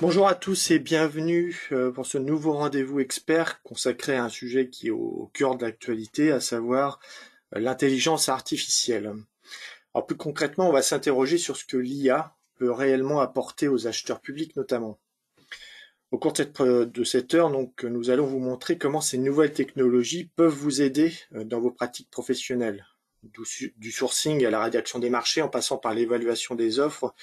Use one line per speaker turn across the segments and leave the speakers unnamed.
Bonjour à tous et bienvenue pour ce nouveau rendez-vous expert consacré à un sujet qui est au cœur de l'actualité, à savoir l'intelligence artificielle. Alors plus concrètement, on va s'interroger sur ce que l'IA peut réellement apporter aux acheteurs publics notamment. Au cours de cette heure, donc, nous allons vous montrer comment ces nouvelles technologies peuvent vous aider dans vos pratiques professionnelles, du sourcing à la rédaction des marchés en passant par l'évaluation des offres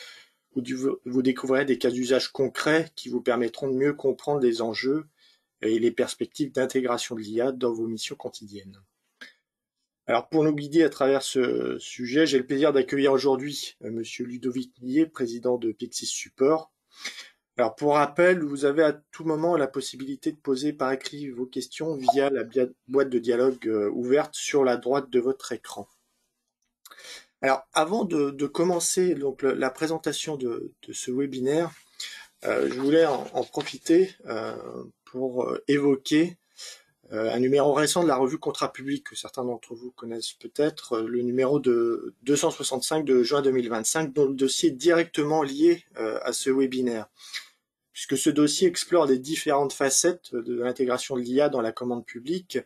vous découvrirez des cas d'usage concrets qui vous permettront de mieux comprendre les enjeux et les perspectives d'intégration de l'IA dans vos missions quotidiennes. Alors pour nous guider à travers ce sujet, j'ai le plaisir d'accueillir aujourd'hui Monsieur Ludovic Millet, président de Pixis Support. Alors pour rappel, vous avez à tout moment la possibilité de poser par écrit vos questions via la boîte de dialogue ouverte sur la droite de votre écran. Alors avant de commencer donc, la présentation de ce webinaire, je voulais en profiter pour évoquer un numéro récent de la revue Contrat public que certains d'entre vous connaissent peut-être, le numéro de 265 de juin 2025, dont le dossier est directement lié à ce webinaire, puisque ce dossier explore les différentes facettes de l'intégration de l'IA dans la commande publique.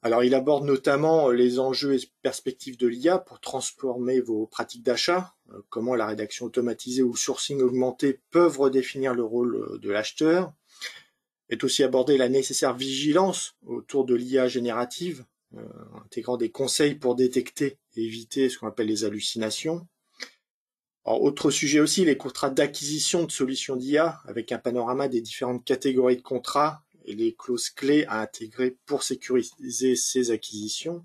Alors, il aborde notamment les enjeux et perspectives de l'IA pour transformer vos pratiques d'achat, comment la rédaction automatisée ou le sourcing augmenté peuvent redéfinir le rôle de l'acheteur. Est aussi abordé la nécessaire vigilance autour de l'IA générative, intégrant des conseils pour détecter et éviter ce qu'on appelle les hallucinations. Alors, autre sujet aussi, les contrats d'acquisition de solutions d'IA, avec un panorama des différentes catégories de contrats et les clauses clés à intégrer pour sécuriser ces acquisitions.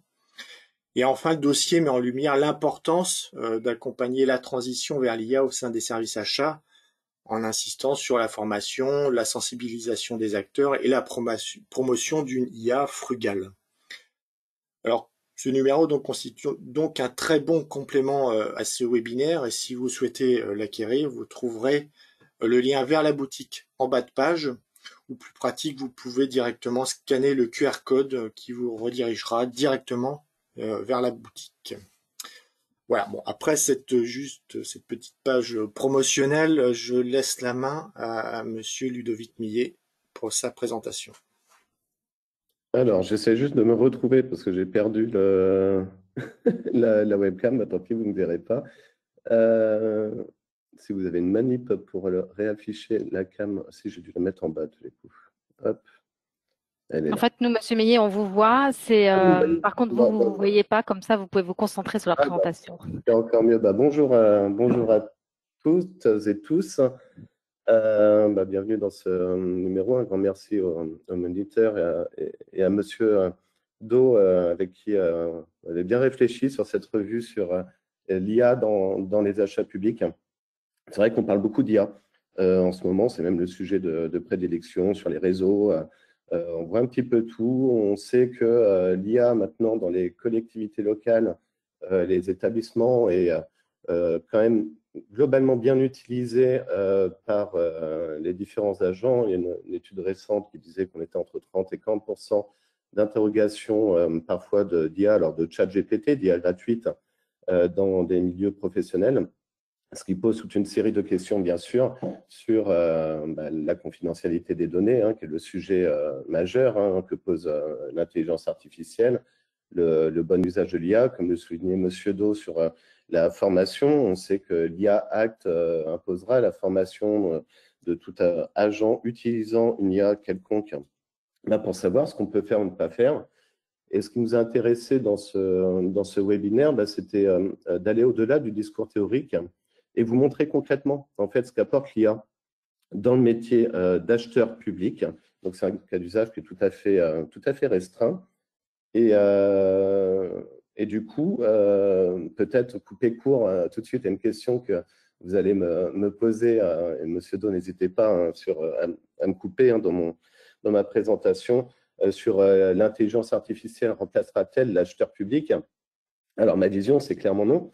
Et enfin, le dossier met en lumière l'importance d'accompagner la transition vers l'IA au sein des services achats, en insistant sur la formation, la sensibilisation des acteurs et la promotion d'une IA frugale. Alors, ce numéro donc, constitue donc un très bon complément à ce webinaire, et si vous souhaitez l'acquérir, vous trouverez le lien vers la boutique en bas de page, ou plus pratique, vous pouvez directement scanner le QR code qui vous redirigera directement vers la boutique. Voilà, bon, après cette petite page promotionnelle, je laisse la main à Monsieur Ludovic Millet pour sa présentation.
Alors, j'essaie juste de me retrouver parce que j'ai perdu la webcam. Tant pis, vous ne me verrez pas. Si vous avez une manip pour réafficher la cam, si j'ai dû la mettre en bas, du coup. Hop, elle est
En
là.
fait, nous, Monsieur Meillet, on vous voit. Par contre, vous ne vous voyez pas. Comme ça, vous pouvez vous concentrer sur la présentation.
C'est encore mieux. Bonjour, bonjour à toutes et tous. Bienvenue dans ce numéro. Un grand merci au moniteur et à Monsieur Do, avec qui on avait bien réfléchi sur cette revue sur l'IA dans les achats publics. C'est vrai qu'on parle beaucoup d'IA en ce moment, c'est même le sujet de prédilection sur les réseaux. On voit un petit peu tout. On sait que l'IA maintenant dans les collectivités locales, les établissements est quand même globalement bien utilisé par les différents agents. Il y a une étude récente qui disait qu'on était entre 30 et 40% d'interrogations parfois d'IA, alors de chat GPT, d'IA gratuite, dans des milieux professionnels. Ce qui pose toute une série de questions, bien sûr, sur la confidentialité des données, qui est le sujet majeur que pose l'intelligence artificielle, le bon usage de l'IA, comme le soulignait M. Do sur la formation. On sait que l'IA Act imposera la formation de tout agent utilisant une IA quelconque pour savoir ce qu'on peut faire ou ne pas faire. Et ce qui nous a intéressé dans ce webinaire, c'était d'aller au-delà du discours théorique et vous montrer concrètement en fait ce qu'apporte l'IA dans le métier d'acheteur public. Donc c'est un cas d'usage qui est tout à fait restreint. Et du coup, peut-être couper court tout de suite à une question que vous allez me poser, et Monsieur Do, n'hésitez pas à me couper dans ma présentation, sur l'intelligence artificielle remplacera-t-elle l'acheteur public? Alors ma vision, c'est clairement non.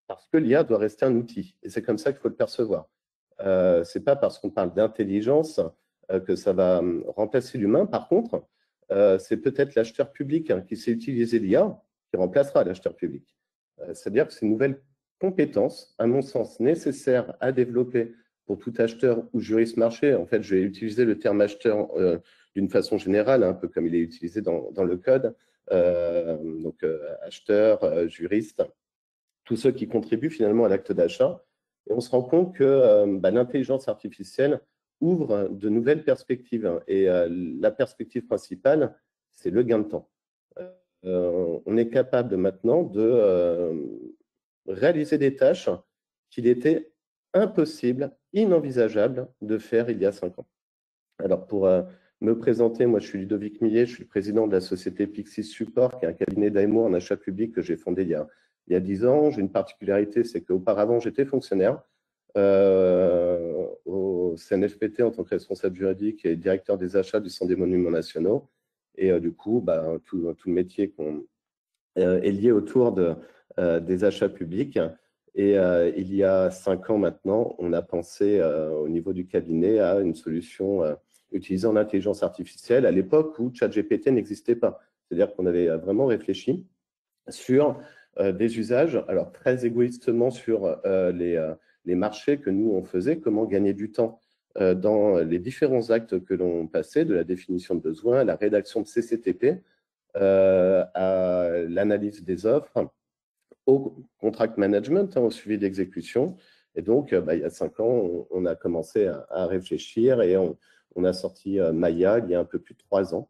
Parce que l'IA doit rester un outil, et c'est comme ça qu'il faut le percevoir. Ce n'est pas parce qu'on parle d'intelligence que ça va remplacer l'humain. Par contre, c'est peut-être l'acheteur public qui sait utiliser l'IA qui remplacera l'acheteur public. C'est-à-dire que c'est une nouvelle compétence, à mon sens, nécessaire à développer pour tout acheteur ou juriste marché. En fait, je vais utiliser le terme acheteur d'une façon générale, un peu comme il est utilisé dans le code. Donc, acheteur, juriste, tous ceux qui contribuent finalement à l'acte d'achat. Et on se rend compte que l'intelligence artificielle ouvre de nouvelles perspectives. Et la perspective principale, c'est le gain de temps. On est capable maintenant de réaliser des tâches qu'il était impossible, inenvisageable de faire il y a 5 ans. Alors, pour me présenter, moi, je suis Ludovic Millet, je suis le président de la société Pixis Support, qui est un cabinet d'AMO en achat public que j'ai fondé il y a 10 ans. J'ai une particularité, c'est qu'auparavant, j'étais fonctionnaire au CNFPT en tant que responsable juridique et directeur des achats du Centre des Monuments Nationaux. Et du coup, tout le métier est lié autour des achats publics. Et il y a 5 ans maintenant, on a pensé au niveau du cabinet à une solution utilisant l'intelligence artificielle à l'époque où ChatGPT n'existait pas. C'est-à-dire qu'on avait vraiment réfléchi sur des usages, alors très égoïstement sur les marchés que nous, on faisait, comment gagner du temps dans les différents actes que l'on passait, de la définition de besoins, à la rédaction de CCTP, à l'analyse des offres, au contract management, au suivi d'exécution. Et donc, il y a 5 ans, on a commencé à réfléchir et on a sorti Maya il y a un peu plus de 3 ans,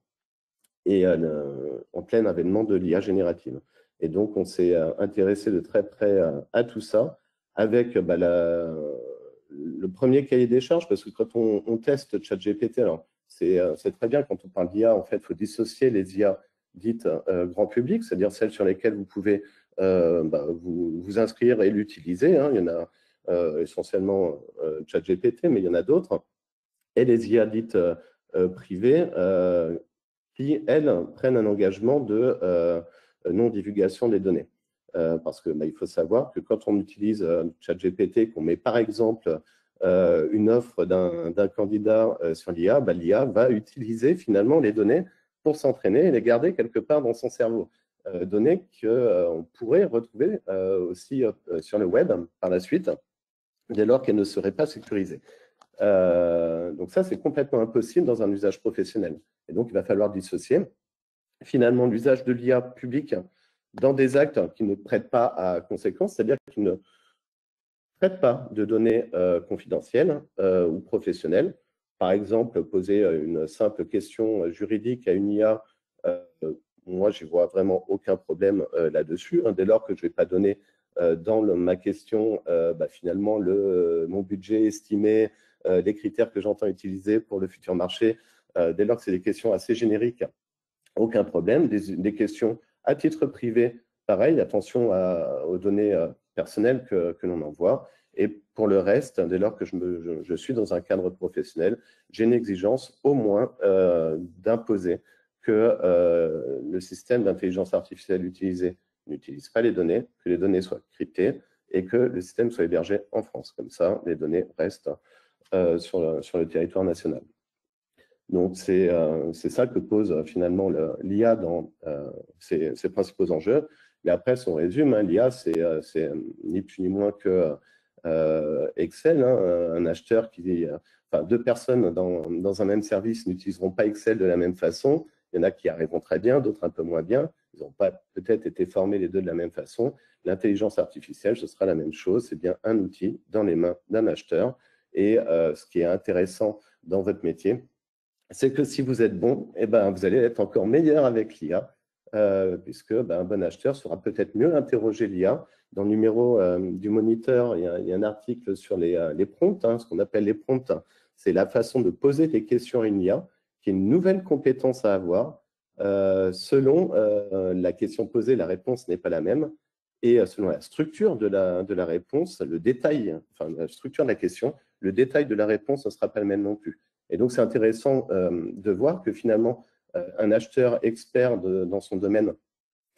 et en plein avènement de l'IA générative. Et donc, on s'est intéressé de très près à tout ça avec le premier cahier des charges, parce que quand on teste ChatGPT, alors c'est très bien quand on parle d'IA, en fait, il faut dissocier les IA dites grand public, c'est-à-dire celles sur lesquelles vous pouvez vous inscrire et l'utiliser. Hein. Il y en a essentiellement ChatGPT, mais il y en a d'autres. Et les IA dites privées qui, elles, prennent un engagement de non-divulgation des données. Parce que il faut savoir que quand on utilise ChatGPT, qu'on met par exemple une offre d'un candidat sur l'IA, l'IA va utiliser finalement les données pour s'entraîner et les garder quelque part dans son cerveau. Données qu'on pourrait retrouver aussi sur le web par la suite, dès lors qu'elles ne seraient pas sécurisées. Donc ça, c'est complètement impossible dans un usage professionnel. Et donc, il va falloir dissocier finalement l'usage de l'IA publique dans des actes qui ne prêtent pas à conséquence, c'est-à-dire qui ne traitent pas de données confidentielles ou professionnelles. Par exemple, poser une simple question juridique à une IA, moi, je ne vois vraiment aucun problème là-dessus. Hein, dès lors que je ne vais pas donner dans ma question finalement mon budget estimé, les critères que j'entends utiliser pour le futur marché, dès lors que c'est des questions assez génériques, aucun problème. Des questions à titre privé, pareil, attention aux données personnelles que l'on envoie. Et pour le reste, dès lors que je suis dans un cadre professionnel, j'ai une exigence au moins d'imposer que le système d'intelligence artificielle utilisé n'utilise pas les données, que les données soient cryptées et que le système soit hébergé en France. Comme ça, les données restent sur le territoire national. Donc, c'est ça que pose finalement l'IA dans ses principaux enjeux. Mais après, si on résume, hein, l'IA, c'est ni plus ni moins que Excel. Hein, un acheteur deux personnes dans un même service n'utiliseront pas Excel de la même façon. Il y en a qui arriveront très bien, d'autres un peu moins bien. Ils n'ont pas peut-être été formés les deux de la même façon. L'intelligence artificielle, ce sera la même chose. C'est bien un outil dans les mains d'un acheteur. Et ce qui est intéressant dans votre métier, c'est que si vous êtes bon, vous allez être encore meilleur avec l'IA, puisque un bon acheteur saura peut-être mieux interroger l'IA. Dans le numéro du Moniteur, il y a un article sur les prompts, hein, ce qu'on appelle les prompts. C'est la façon de poser des questions à une IA, qui est une nouvelle compétence à avoir. Selon la question posée, la réponse n'est pas la même. Et selon la structure de la réponse, le détail, enfin la structure de la question, le détail de la réponse ne sera pas le même non plus. Et donc, c'est intéressant de voir que finalement, un acheteur expert dans son domaine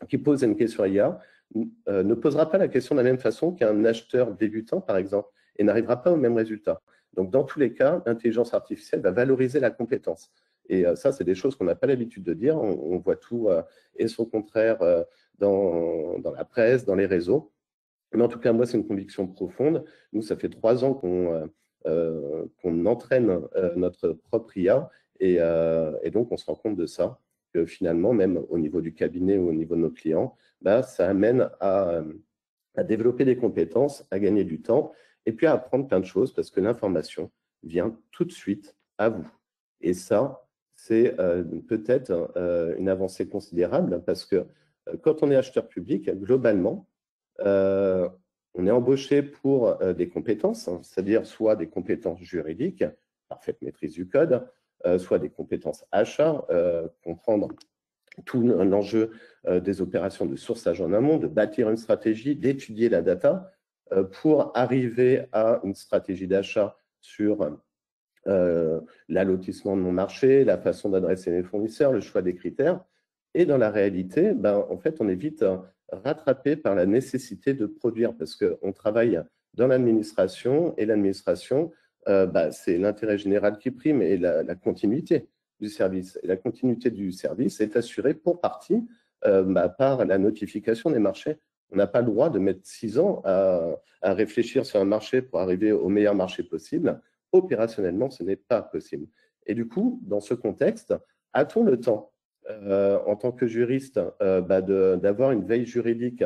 qui pose une question à IA ne posera pas la question de la même façon qu'un acheteur débutant, par exemple, et n'arrivera pas au même résultat. Donc, dans tous les cas, l'intelligence artificielle va valoriser la compétence. Et ça, c'est des choses qu'on n'a pas l'habitude de dire. On voit tout et son contraire dans la presse, dans les réseaux. Mais en tout cas, moi, c'est une conviction profonde. Nous, ça fait 3 ans qu'on qu'on entraîne notre propre IA et donc on se rend compte de ça, que finalement, même au niveau du cabinet ou au niveau de nos clients, bah, ça amène à développer des compétences, à gagner du temps et puis à apprendre plein de choses parce que l'information vient tout de suite à vous. Et ça, c'est peut-être une avancée considérable parce que quand on est acheteur public, globalement, on est embauché pour des compétences, hein, c'est-à-dire soit des compétences juridiques, parfaite maîtrise du code, soit des compétences achats, comprendre tout l'enjeu des opérations de sourçage en amont, de bâtir une stratégie, d'étudier la data pour arriver à une stratégie d'achat sur l'allotissement de mon marché, la façon d'adresser mes fournisseurs, le choix des critères. Et dans la réalité, ben, en fait, on est vite rattrapé par la nécessité de produire parce qu'on travaille dans l'administration et l'administration, bah, c'est l'intérêt général qui prime et la continuité du service. Et la continuité du service est assurée pour partie bah, par la notification des marchés. On n'a pas le droit de mettre 6 ans à réfléchir sur un marché pour arriver au meilleur marché possible. Opérationnellement, ce n'est pas possible. Et du coup, dans ce contexte, a-t-on le temps, en tant que juriste, bah, d'avoir une veille juridique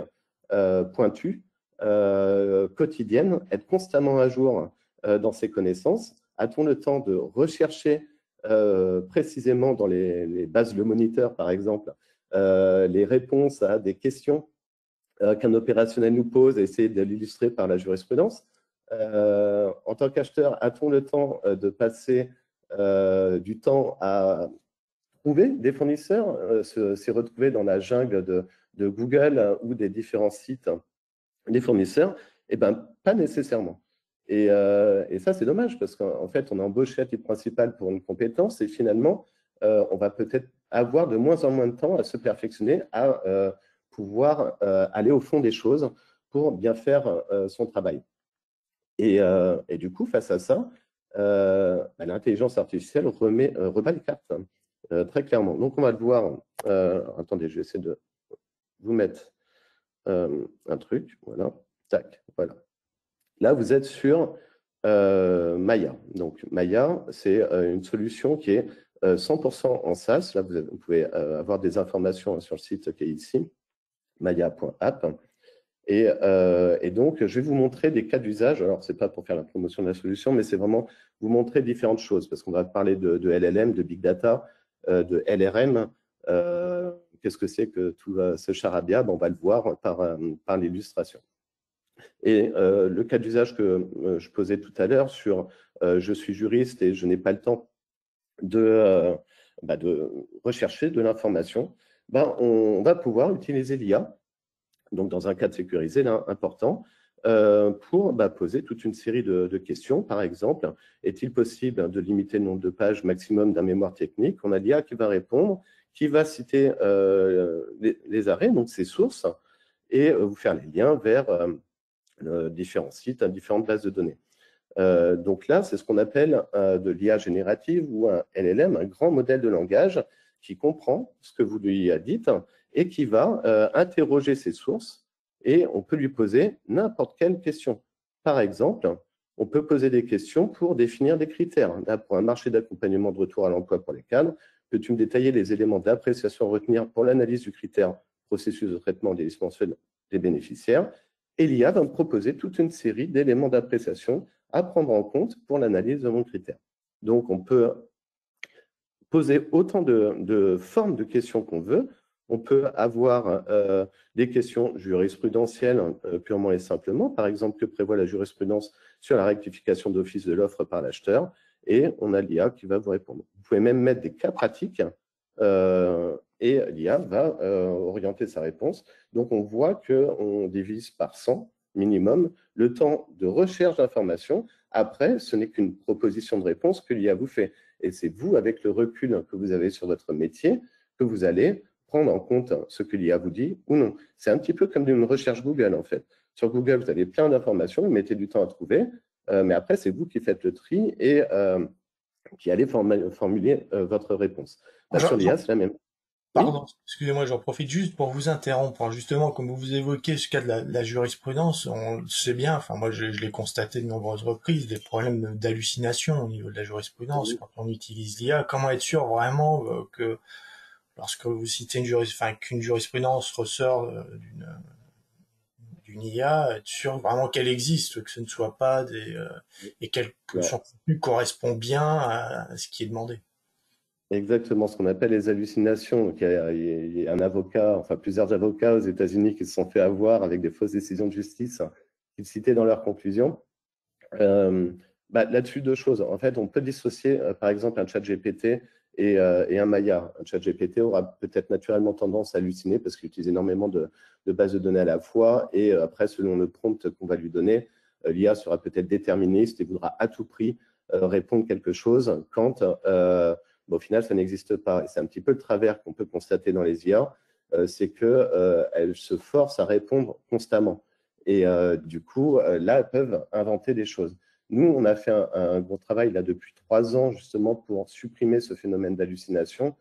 pointue, quotidienne, être constamment à jour dans ses connaissances? A-t-on le temps de rechercher précisément dans les bases Le Moniteur, par exemple, les réponses à des questions qu'un opérationnel nous pose et essayer de l'illustrer par la jurisprudence? En tant qu'acheteur, a-t-on le temps de passer du temps à trouver des fournisseurs, s'y retrouver dans la jungle de Google ou des différents sites des fournisseurs? Eh bien, pas nécessairement. Et ça, c'est dommage parce qu'en fait, on est embauché à titre principal pour une compétence et finalement, on va peut-être avoir de moins en moins de temps à se perfectionner, à pouvoir aller au fond des choses pour bien faire son travail. Et du coup, face à ça, bah, l'intelligence artificielle rebat les cartes très clairement. Donc, on va le voir. Attendez, je vais essayer de vous mettre un truc. Voilà. Tac. Voilà. Là, vous êtes sur Maya. Donc, Maya, c'est une solution qui est 100% en SaaS. Là, vous pouvez avoir des informations sur le site qui est ici, maya.app. Et donc, je vais vous montrer des cas d'usage. Alors, ce n'est pas pour faire la promotion de la solution, mais c'est vraiment vous montrer différentes choses parce qu'on va parler de LLM, de Big Data, de LRM. Qu'est-ce que c'est que tout ce charabia? On va le voir par l'illustration. Et le cas d'usage que je posais tout à l'heure sur je suis juriste et je n'ai pas le temps de rechercher de l'information, on va pouvoir utiliser l'IA, donc dans un cadre sécurisé là, important, pour poser toute une série de questions. Par exemple, est-il possible de limiter le nombre de pages maximum d'un mémoire technique? On a l'IA qui va répondre, qui va citer les arrêts, donc ses sources, et vous faire les liens vers différents sites, différentes bases de données. Donc là, c'est ce qu'on appelle de l'IA générative ou un LLM, un grand modèle de langage qui comprend ce que vous lui dites et qui va interroger ses sources et on peut lui poser n'importe quelle question. Par exemple, on peut poser des questions pour définir des critères. Là, pour un marché d'accompagnement de retour à l'emploi pour les cadres, peux-tu me détailler les éléments d'appréciation à retenir pour l'analyse du critère processus de traitement des licences mensuelles des bénéficiaires? Et l'IA va me proposer toute une série d'éléments d'appréciation à prendre en compte pour l'analyse de mon critère. Donc, on peut poser autant de formes de questions qu'on veut. On peut avoir des questions jurisprudentielles purement et simplement. Par exemple, que prévoit la jurisprudence sur la rectification d'office de l'offre par l'acheteur? Et on a l'IA qui va vous répondre. Vous pouvez même mettre des cas pratiques et l'IA va orienter sa réponse. Donc, on voit qu'on divise par 100 minimum le temps de recherche d'informations. Après, ce n'est qu'une proposition de réponse que l'IA vous fait. Et c'est vous, avec le recul que vous avez sur votre métier, que vous allez prendre en compte ce que l'IA vous dit ou non. C'est un petit peu comme une recherche Google, en fait. Sur Google, vous avez plein d'informations, vous mettez du temps à trouver, mais après, c'est vous qui faites le tri et qui allez formuler votre réponse. Sur l'IA, c'est la même. Oui,
Pardon, excusez-moi, j'en profite juste pour vous interrompre. Alors, justement, comme vous évoquez ce cas de la jurisprudence, on le sait bien, enfin moi je l'ai constaté de nombreuses reprises, des problèmes d'hallucination au niveau de la jurisprudence
oui,
quand on utilise l'IA. Comment être sûr vraiment que lorsque vous citez enfin qu'une jurisprudence ressort d'une IA, être sûr vraiment qu'elle existe, que ce ne soit pas et que
alors,
son contenu correspond bien à ce qui est demandé.
exactement ce qu'on appelle les hallucinations. Donc, il y a un avocat, enfin plusieurs avocats aux États-Unis qui se sont fait avoir avec des fausses décisions de justice qu'ils citaient dans leurs conclusions. Euh, Là-dessus, deux choses. En fait, on peut dissocier, par exemple, un chat GPT et un Maya. Un chat GPT aura peut-être naturellement tendance à halluciner parce qu'il utilise énormément de bases de données à la fois. Et après, selon le prompt qu'on va lui donner, l'IA sera peut-être déterministe et voudra à tout prix répondre quelque chose quand, au final, ça n'existe pas. Et c'est un petit peu le travers qu'on peut constater dans les IA, c'est qu'elles se forcent à répondre constamment. Et du coup, là, elles peuvent inventer des choses. Nous, on a fait un gros travail là depuis 3 ans justement pour supprimer ce phénomène d'hallucination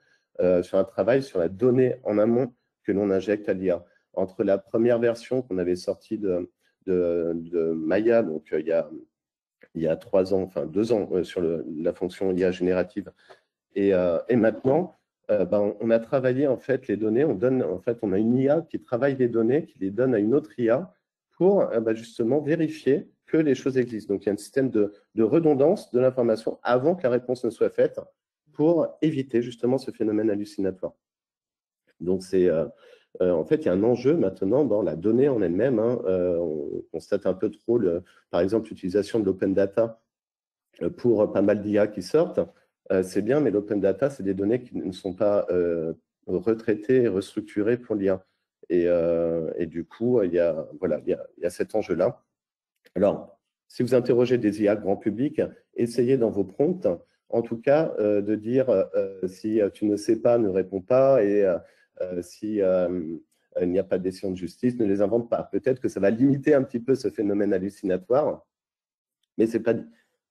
sur un travail sur la donnée en amont que l'on injecte à l'IA. Entre la première version qu'on avait sortie de Maya, donc il y a 3 ans, enfin 2 ans, sur la fonction IA générative, et maintenant, on a travaillé en fait les données. On a une IA qui travaille les données, qui les donne à une autre IA pour justement vérifier que les choses existent. Donc il y a un système de redondance de l'information avant que la réponse ne soit faite pour éviter justement ce phénomène hallucinatoire. Donc en fait, il y a un enjeu maintenant dans la donnée en elle-même, hein. On constate un peu trop, par exemple, l'utilisation de l'open data pour pas mal d'IA qui sortent. C'est bien, mais l'open data, c'est des données qui ne sont pas retraitées et restructurées pour l'IA. Et du coup, voilà, il y a cet enjeu-là. Alors, si vous interrogez des IA grand public, essayez dans vos prompts, en tout cas, de dire si tu ne sais pas, ne réponds pas, et si il n'y a pas de décision de justice, ne les invente pas. Peut-être que ça va limiter un petit peu ce phénomène hallucinatoire, mais c'est pas dit.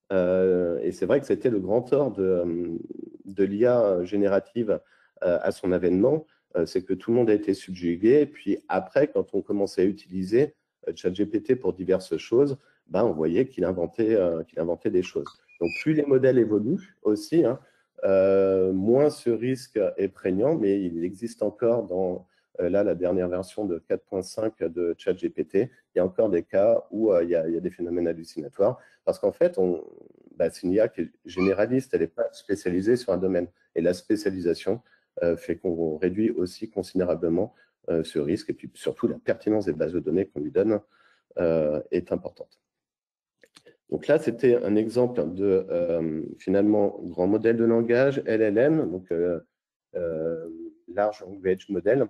Et c'est vrai que c'était le grand tort de l'IA générative à son avènement, c'est que tout le monde a été subjugué. Puis après, quand on commençait à utiliser ChatGPT pour diverses choses, on voyait qu'il inventait des choses. Donc plus les modèles évoluent aussi, hein, moins ce risque est prégnant, mais il existe encore dans là la dernière version de 4.5 de ChatGPT, il y a encore des cas où il y a des phénomènes hallucinatoires. Parce qu'en fait, c'est une IA qui est généraliste, elle n'est pas spécialisée sur un domaine. Et la spécialisation fait qu'on réduit aussi considérablement ce risque. Et puis surtout, la pertinence des bases de données qu'on lui donne est importante. Donc là, c'était un exemple de, finalement, grand modèle de langage, LLM, donc Large Language Model,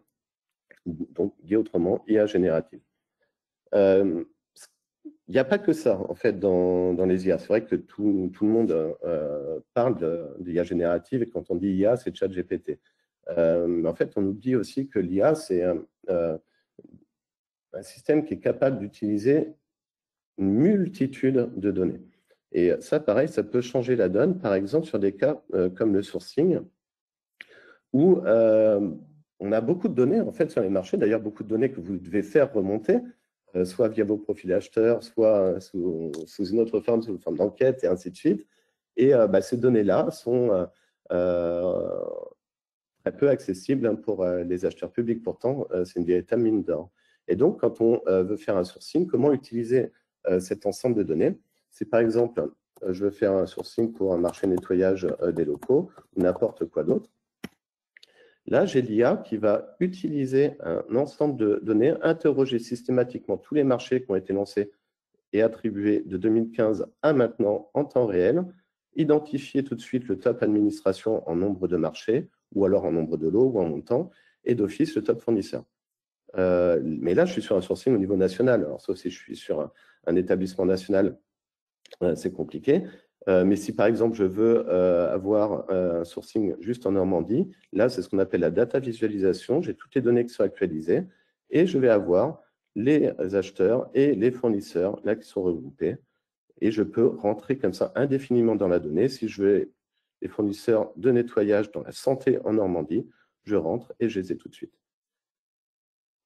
donc dit autrement, IA générative. Il n'y a pas que ça, en fait, dans les IA. C'est vrai que tout le monde parle d'IA générative, et quand on dit IA, c'est ChatGPT. Mais en fait, on oublie aussi que l'IA, c'est un système qui est capable d'utiliser une multitude de données. Et ça, pareil, ça peut changer la donne, par exemple, sur des cas comme le sourcing, où on a beaucoup de données, en fait, sur les marchés, d'ailleurs, beaucoup de données que vous devez faire remonter, soit via vos profils acheteurs, soit sous une autre forme, sous une forme d'enquête, et ainsi de suite. Et ces données-là sont très peu accessibles, hein, pour les acheteurs publics. Pourtant, c'est une véritable mine d'or. Et donc, quand on veut faire un sourcing, comment utiliser cet ensemble de données? Si par exemple, je veux faire un sourcing pour un marché nettoyage des locaux, ou n'importe quoi d'autre, là, j'ai l'IA qui va utiliser un ensemble de données, interroger systématiquement tous les marchés qui ont été lancés et attribués de 2015 à maintenant en temps réel, identifier tout de suite le top administration en nombre de marchés, ou alors en nombre de lots ou en montant, et d'office le top fournisseur. Mais là, je suis sur un sourcing au niveau national. Alors, sauf si je suis sur un établissement national, c'est compliqué. Mais si par exemple je veux avoir un sourcing juste en Normandie, là c'est ce qu'on appelle la data visualisation. J'ai toutes les données qui sont actualisées et je vais avoir les acheteurs et les fournisseurs là qui sont regroupés. Et je peux rentrer comme ça indéfiniment dans la donnée. Si je veux les fournisseurs de nettoyage dans la santé en Normandie, je rentre et je les ai tout de suite.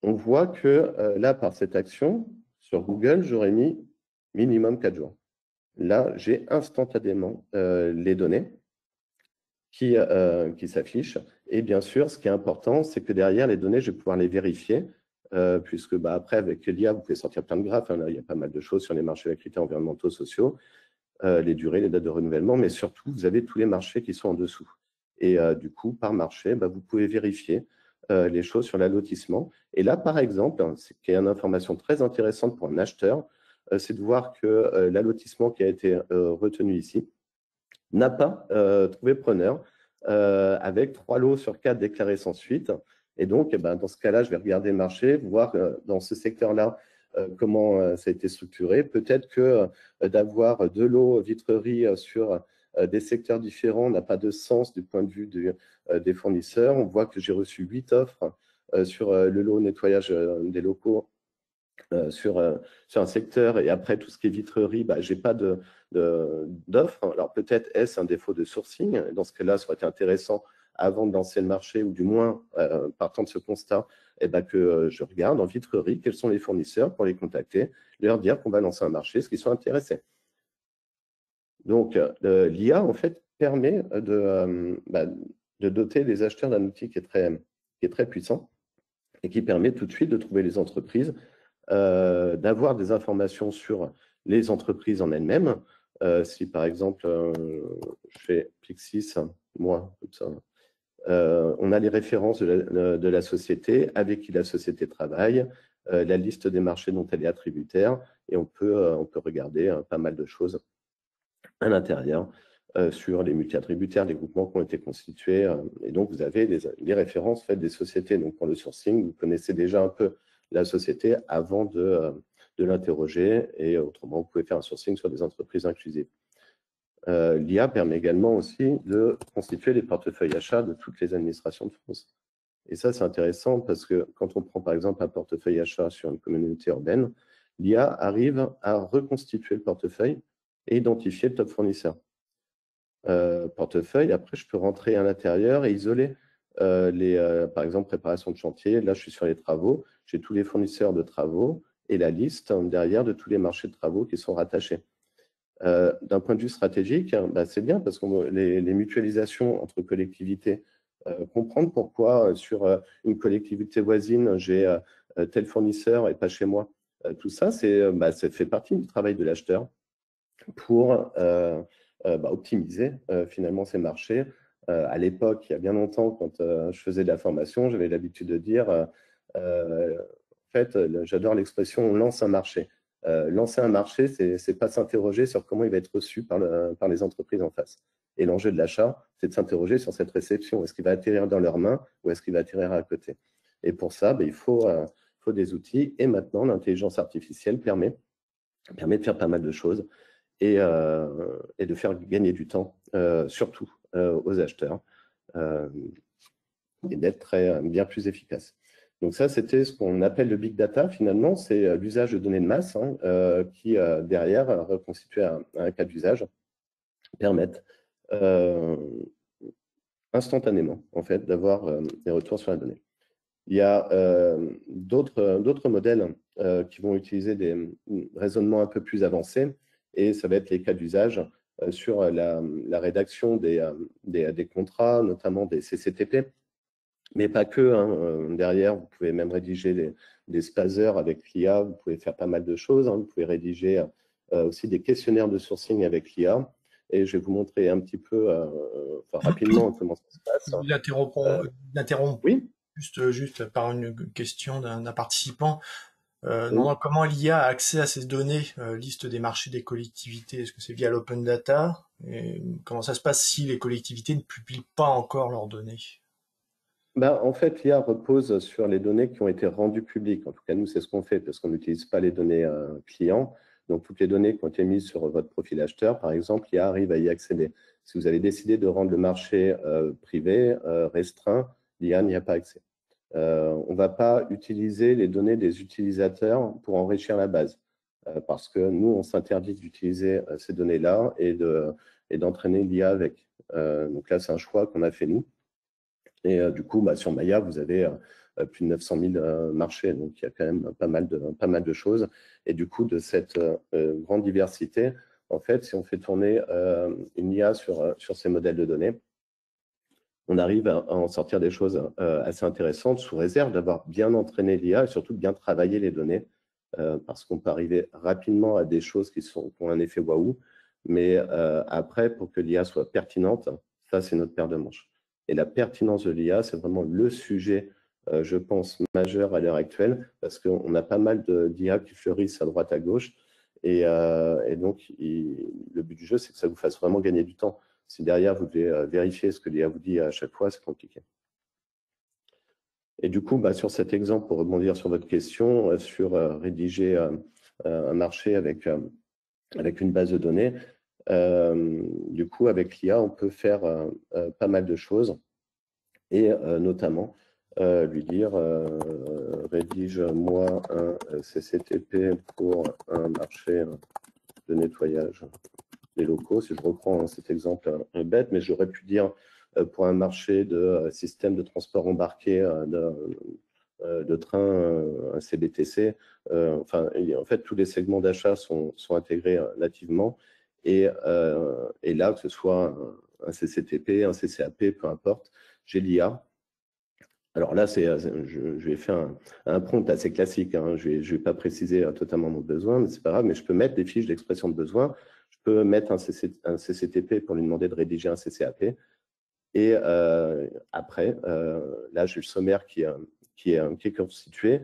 On voit que là, par cette action, sur Google, j'aurais mis minimum 4 jours. Là, j'ai instantanément les données qui s'affichent. Et bien sûr, ce qui est important, c'est que derrière, les données, je vais pouvoir les vérifier, puisque après, avec l'IA, vous pouvez sortir plein de graphes. Hein, là, il y a pas mal de choses sur les marchés de critères environnementaux, sociaux, les durées, les dates de renouvellement, mais surtout, vous avez tous les marchés qui sont en dessous. Et du coup, par marché, vous pouvez vérifier les choses sur l'allotissement. Et là, par exemple, ce qui est une information très intéressante pour un acheteur, c'est de voir que l'allotissement qui a été retenu ici n'a pas trouvé preneur avec 3 lots sur 4 déclarés sans suite. Et donc, dans ce cas-là, je vais regarder le marché, voir dans ce secteur-là comment ça a été structuré. Peut-être que d'avoir 2 lots vitrerie sur des secteurs différents n'a pas de sens du point de vue des fournisseurs. On voit que j'ai reçu 8 offres sur le lot nettoyage des locaux sur un secteur, et après tout ce qui est vitrerie, je n'ai pas d'offre. Alors peut-être est-ce un défaut de sourcing. Dans ce cas-là, ça aurait été intéressant avant de lancer le marché, ou du moins partant de ce constat, que je regarde en vitrerie quels sont les fournisseurs pour les contacter, leur dire qu'on va lancer un marché, ce qu'ils sont intéressés. Donc l'IA en fait permet de doter les acheteurs d'un outil qui est très puissant et qui permet tout de suite de trouver les entreprises, d'avoir des informations sur les entreprises en elles-mêmes. Si par exemple, je fais Pixis, moi, comme ça, on a les références de la société, avec qui la société travaille, la liste des marchés dont elle est attributaire, et on peut regarder pas mal de choses à l'intérieur sur les multi-attributaires, les groupements qui ont été constitués. Et donc, vous avez les références faites des sociétés. Donc, pour le sourcing, vous connaissez déjà un peu la société avant de l'interroger, et autrement, vous pouvez faire un sourcing sur des entreprises inclusives. L'IA permet également aussi de constituer les portefeuilles achats de toutes les administrations de France. Et ça, c'est intéressant parce que quand on prend par exemple un portefeuille achat sur une communauté urbaine, l'IA arrive à reconstituer le portefeuille et identifier le top fournisseur. Portefeuille, après, je peux rentrer à l'intérieur et isoler par exemple, préparation de chantier. Là, je suis sur les travaux, j'ai tous les fournisseurs de travaux et la liste derrière de tous les marchés de travaux qui sont rattachés. D'un point de vue stratégique, c'est bien parce que les mutualisations entre collectivités, comprendre pourquoi sur une collectivité voisine, j'ai tel fournisseur et pas chez moi, tout ça, ça fait partie du travail de l'acheteur pour optimiser finalement ces marchés. À l'époque, il y a bien longtemps, quand je faisais de la formation, j'avais l'habitude de dire, en fait, j'adore l'expression « on lance un marché ». Lancer un marché, c'est pas s'interroger sur comment il va être reçu par les entreprises en face. Et l'enjeu de l'achat, c'est de s'interroger sur cette réception. Est-ce qu'il va atterrir dans leurs mains ou est-ce qu'il va atterrir à côté? Et pour ça, il faut des outils. Et maintenant, l'intelligence artificielle permet de faire pas mal de choses et de faire gagner du temps, surtout aux acheteurs, et d'être bien plus efficace. Donc ça, c'était ce qu'on appelle le big data, finalement, c'est l'usage de données de masse qui, derrière, reconstitué un cas d'usage, permettent instantanément, en fait, d'avoir des retours sur la donnée. Il y a d'autres modèles qui vont utiliser des raisonnements un peu plus avancés, et ça va être les cas d'usage sur la rédaction des contrats, notamment des CCTP, mais pas que. Derrière, vous pouvez même rédiger des spazers avec l'IA, vous pouvez faire pas mal de choses. Vous pouvez rédiger aussi des questionnaires de sourcing avec l'IA. Et je vais vous montrer un petit peu, rapidement, comment ça se passe.
Je vous interromps
Oui.
Juste par une question d'un participant. Comment l'IA a accès à ces données, liste des marchés des collectivités? Est-ce que c'est via l'open data? Et comment ça se passe si les collectivités ne publient pas encore leurs données?
En fait, l'IA repose sur les données qui ont été rendues publiques. En tout cas, nous, c'est ce qu'on fait parce qu'on n'utilise pas les données clients. Donc, toutes les données qui ont été mises sur votre profil acheteur, par exemple, l'IA arrive à y accéder. Si vous avez décidé de rendre le marché privé, restreint, l'IA n'y a pas accès. On ne va pas utiliser les données des utilisateurs pour enrichir la base, parce que nous, on s'interdit d'utiliser ces données-là et d'entraîner l'IA avec. Donc là, c'est un choix qu'on a fait nous. Et du coup, sur Maya, vous avez plus de 900 000 marchés, donc il y a quand même pas mal de choses. Et du coup, de cette grande diversité, en fait, si on fait tourner une IA sur ces modèles de données, on arrive à en sortir des choses assez intéressantes, sous réserve d'avoir bien entraîné l'IA et surtout de bien travailler les données, parce qu'on peut arriver rapidement à des choses qui ont un effet waouh, mais après, pour que l'IA soit pertinente, ça, c'est notre paire de manches. Et la pertinence de l'IA, c'est vraiment le sujet, je pense, majeur à l'heure actuelle, parce qu'on a pas mal d'IA qui fleurissent à droite, à gauche, et donc, le but du jeu, c'est que ça vous fasse vraiment gagner du temps. Si derrière, vous devez vérifier ce que l'IA vous dit à chaque fois, c'est compliqué. Et du coup, sur cet exemple, pour rebondir sur votre question, sur rédiger un marché avec une base de données, du coup, avec l'IA, on peut faire pas mal de choses et notamment lui dire rédige-moi un CCTP pour un marché de nettoyage des locaux. Si je reprends cet exemple bête, mais j'aurais pu dire pour un marché de système de transport embarqué de train, un CBTC. Enfin, en fait, tous les segments d'achat sont intégrés nativement. Et là, que ce soit un CCTP, un CCAP, peu importe, j'ai l'IA. Alors là, je vais faire un prompt assez classique. Hein. Je vais pas préciser totalement mon besoin, mais c'est pas grave. Mais je peux mettre des fiches d'expression de besoin. Je peux mettre un CCTP pour lui demander de rédiger un CCAP. Et après, là, j'ai le sommaire qui est constitué.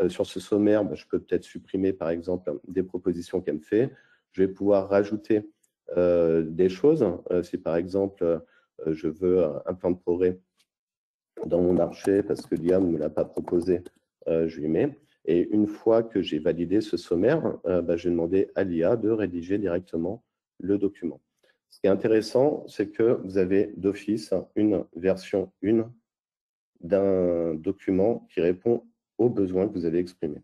Sur ce sommaire, je peux peut-être supprimer, par exemple, des propositions qu'elle me fait. Je vais pouvoir rajouter des choses. Si, par exemple, je veux un plan de progrès dans mon marché parce que l'IA ne me l'a pas proposé, je lui mets. Et une fois que j'ai validé ce sommaire, je vais demander à l'IA de rédiger directement le document. Ce qui est intéressant, c'est que vous avez d'office une version 1 d'un document qui répond aux besoins que vous avez exprimés.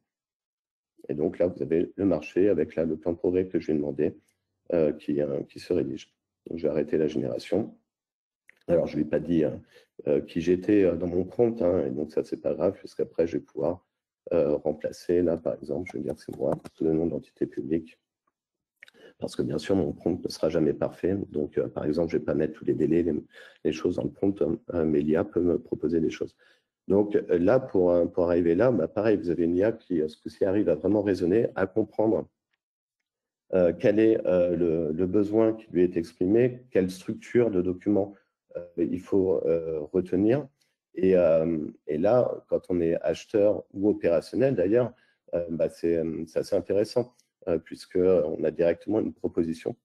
Et donc là, vous avez le marché avec là, le plan de progrès que je vais demander qui se rédige. Donc, je vais arrêter la génération. Alors, je ne lui ai pas dit qui j'étais dans mon prompt, hein, et donc ça, c'est pas grave, puisqu'après, je vais pouvoir remplacer, là, par exemple, je vais dire que c'est moi, le nom d'entité publique, parce que bien sûr, mon prompt ne sera jamais parfait. Donc, par exemple, je ne vais pas mettre tous les délais, les choses dans le prompt, mais l'IA peut me proposer des choses. Donc là, pour arriver là, pareil, vous avez une IA qui, ce coup-ci, arrive à vraiment raisonner, à comprendre quel est le besoin qui lui est exprimé, quelle structure de document il faut retenir. Et là, quand on est acheteur ou opérationnel, d'ailleurs, c'est assez intéressant, puisqu'on a directement une proposition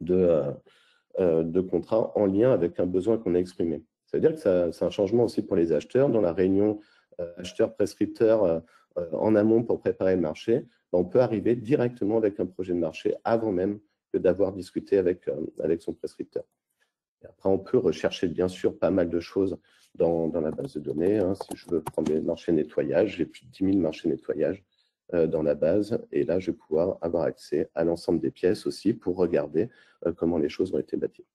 de contrat en lien avec un besoin qu'on a exprimé. Ça veut dire que c'est un changement aussi pour les acheteurs. Dans la réunion acheteur-prescripteur en amont pour préparer le marché, on peut arriver directement avec un projet de marché avant même que d'avoir discuté avec son prescripteur. Et après, on peut rechercher bien sûr pas mal de choses dans la base de données. Hein. Si je veux prendre les marchés nettoyage, j'ai plus de 10 000 marchés nettoyage dans la base. Et là, je vais pouvoir avoir accès à l'ensemble des pièces aussi pour regarder comment les choses ont été bâties.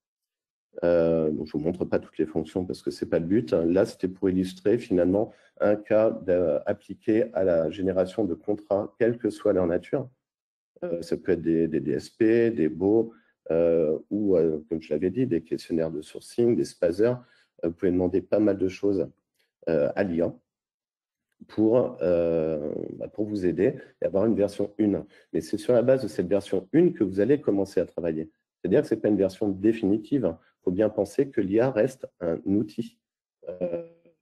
Donc, je ne vous montre pas toutes les fonctions parce que ce n'est pas le but. Là, c'était pour illustrer finalement un cas appliqué à la génération de contrats, quelle que soit leur nature. Ça peut être des DSP, des baux, ou, comme je l'avais dit, des questionnaires de sourcing, des spazers. Vous pouvez demander pas mal de choses à l'IA pour vous aider et avoir une version 1. Mais c'est sur la base de cette version 1 que vous allez commencer à travailler. C'est-à-dire que ce n'est pas une version définitive. Il faut bien penser que l'IA reste un outil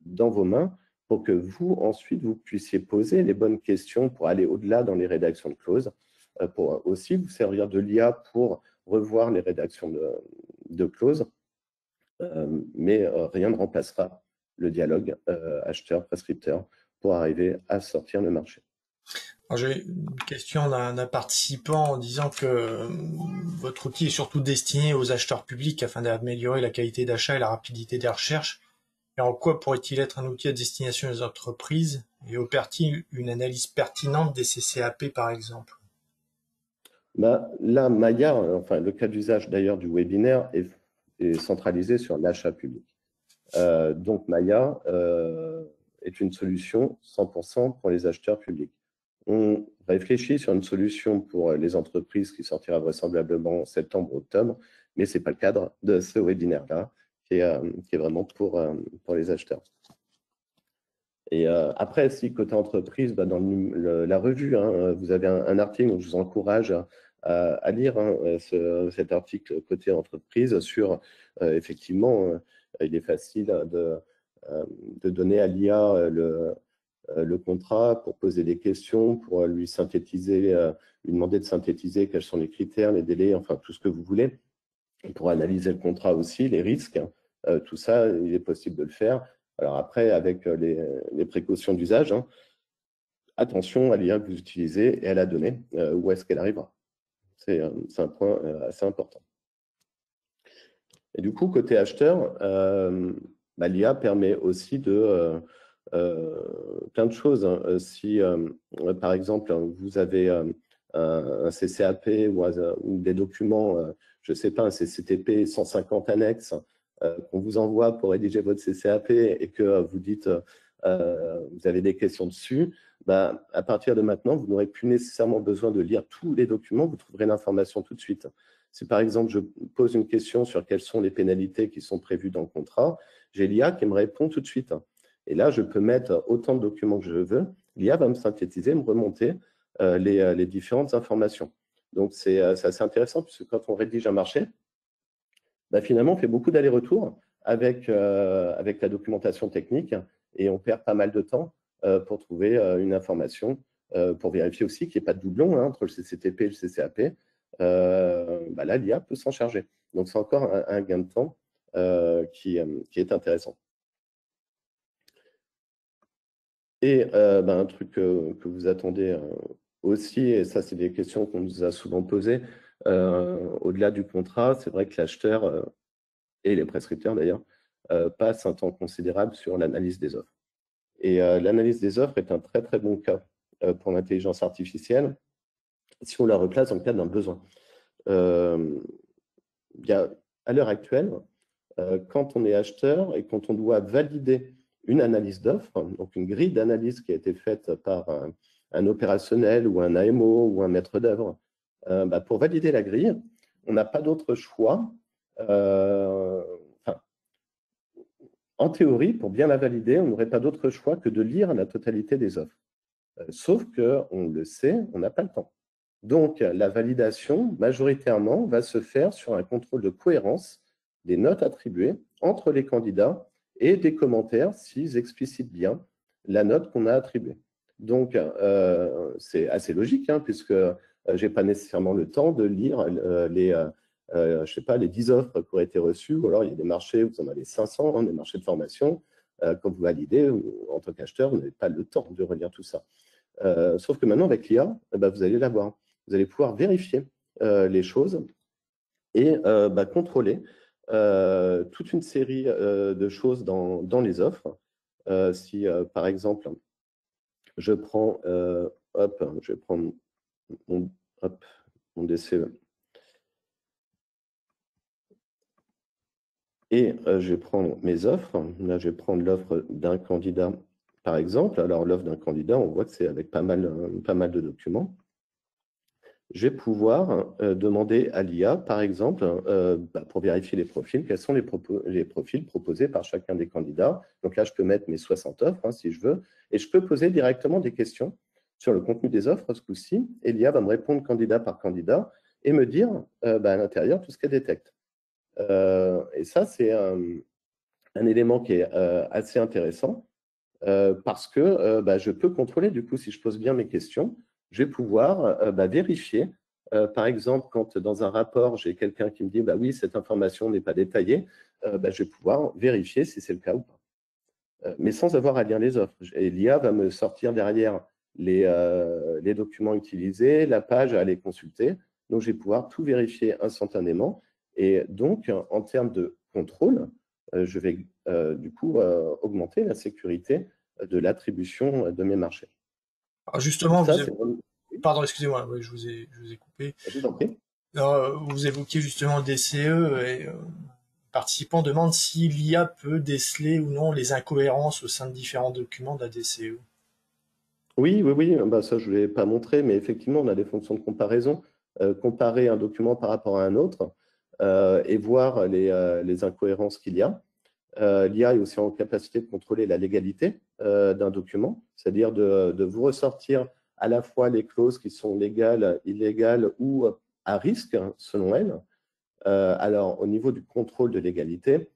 dans vos mains pour que vous, ensuite, vous puissiez poser les bonnes questions pour aller au-delà dans les rédactions de clauses, pour aussi vous servir de l'IA pour revoir les rédactions de clauses, mais rien ne remplacera le dialogue acheteur-prescripteur pour arriver à sortir le marché.
J'ai une question d'un participant en disant que votre outil est surtout destiné aux acheteurs publics afin d'améliorer la qualité d'achat et la rapidité des recherches. Et en quoi pourrait-il être un outil à destination des entreprises et opère-t-il une analyse pertinente des CCAP par exemple?
Là, Maya, enfin le cas d'usage d'ailleurs du webinaire est centralisé sur l'achat public. Donc Maya est une solution 100% pour les acheteurs publics. On réfléchit sur une solution pour les entreprises qui sortira vraisemblablement en septembre-octobre, mais ce n'est pas le cadre de ce webinaire-là, qui est vraiment pour les acheteurs. Et après, si côté entreprise, dans la revue, vous avez un article, donc je vous encourage à lire cet article côté entreprise sur, effectivement, il est facile de donner à l'IA le contrat pour poser des questions, pour lui synthétiser, lui demander de synthétiser quels sont les critères, les délais, enfin tout ce que vous voulez, pour analyser le contrat aussi, les risques, tout ça, il est possible de le faire. Alors après, avec les précautions d'usage, attention à l'IA que vous utilisez et à la donnée, où est-ce qu'elle arrivera. C'est un point assez important. Et du coup, côté acheteur, l'IA permet aussi de plein de choses. Si, par exemple, vous avez un CCAP ou des documents, je ne sais pas, un CCTP 150 annexes qu'on vous envoie pour rédiger votre CCAP et que vous dites vous avez des questions dessus, à partir de maintenant, vous n'aurez plus nécessairement besoin de lire tous les documents, vous trouverez l'information tout de suite. Si par exemple, je pose une question sur quelles sont les pénalités qui sont prévues dans le contrat, j'ai l'IA qui me répond tout de suite. Et là, je peux mettre autant de documents que je veux. L'IA va me synthétiser, me remonter les différentes informations. Donc, c'est assez intéressant puisque quand on rédige un marché, finalement, on fait beaucoup d'allers-retours avec la documentation technique et on perd pas mal de temps pour trouver une information, pour vérifier aussi qu'il n'y ait pas de doublon entre le CCTP et le CCAP. Là, l'IA peut s'en charger. Donc, c'est encore un gain de temps qui est intéressant. Et un truc que vous attendez aussi, et ça, c'est des questions qu'on nous a souvent posées, au-delà du contrat, c'est vrai que l'acheteur et les prescripteurs d'ailleurs passent un temps considérable sur l'analyse des offres. Et l'analyse des offres est un très très bon cas pour l'intelligence artificielle si on la replace dans le cadre d'un besoin. À l'heure actuelle, quand on est acheteur et quand on doit valider une analyse d'offre, donc une grille d'analyse qui a été faite par un opérationnel ou un AMO ou un maître d'œuvre, pour valider la grille, on n'a pas d'autre choix. En théorie, pour bien la valider, on n'aurait pas d'autre choix que de lire la totalité des offres. Sauf qu'on le sait, on n'a pas le temps. Donc, la validation, majoritairement, va se faire sur un contrôle de cohérence des notes attribuées entre les candidats et des commentaires s'ils explicitent bien la note qu'on a attribuée. Donc, c'est assez logique, puisque je n'ai pas nécessairement le temps de lire je sais pas, les 10 offres qui auraient été reçues, ou alors il y a des marchés, vous en avez 500, des marchés de formation. Quand vous validez, en tant qu'acheteur, vous n'avez pas le temps de relire tout ça. Sauf que maintenant, avec l'IA, vous allez l'avoir. Vous allez pouvoir vérifier les choses et contrôler toute une série de choses dans les offres. Si, par exemple, je prends, je vais prendre mon DCE. Et je vais prendre mes offres. Là, je vais prendre l'offre d'un candidat, par exemple. Alors, l'offre d'un candidat, on voit que c'est avec pas mal de documents. Je vais pouvoir demander à l'IA, par exemple, pour vérifier les profils, quels sont les profils proposés par chacun des candidats. Donc là, je peux mettre mes 60 offres, si je veux, et je peux poser directement des questions sur le contenu des offres ce coup-ci, et l'IA va me répondre candidat par candidat et me dire à l'intérieur tout ce qu'elle détecte. Et ça, c'est un élément qui est assez intéressant parce que je peux contrôler, du coup, si je pose bien mes questions, je vais pouvoir vérifier. Par exemple, quand dans un rapport, j'ai quelqu'un qui me dit oui, cette information n'est pas détaillée, je vais pouvoir vérifier si c'est le cas ou pas. Mais sans avoir à lire les offres. Et l'IA va me sortir derrière les documents utilisés, la page à aller consulter. Donc, je vais pouvoir tout vérifier instantanément. Et donc, en termes de contrôle, je vais du coup augmenter la sécurité de l'attribution de mes marchés.
Alors justement, pardon, excusez-moi, je vous ai coupé.
Je vous en prie.
Alors, vous évoquiez justement le DCE et participant demande si l'IA peut déceler ou non les incohérences au sein de différents documents de la DCE.
Oui, oui, oui, bah, ça je ne l'ai pas montré, mais effectivement, on a des fonctions de comparaison. Comparer un document par rapport à un autre et voir les incohérences qu'il y a. L'IA est aussi en capacité de contrôler la légalité d'un document, c'est-à-dire de vous ressortir à la fois les clauses qui sont légales, illégales ou à risque, hein, selon elle. Alors, au niveau du contrôle de légalité,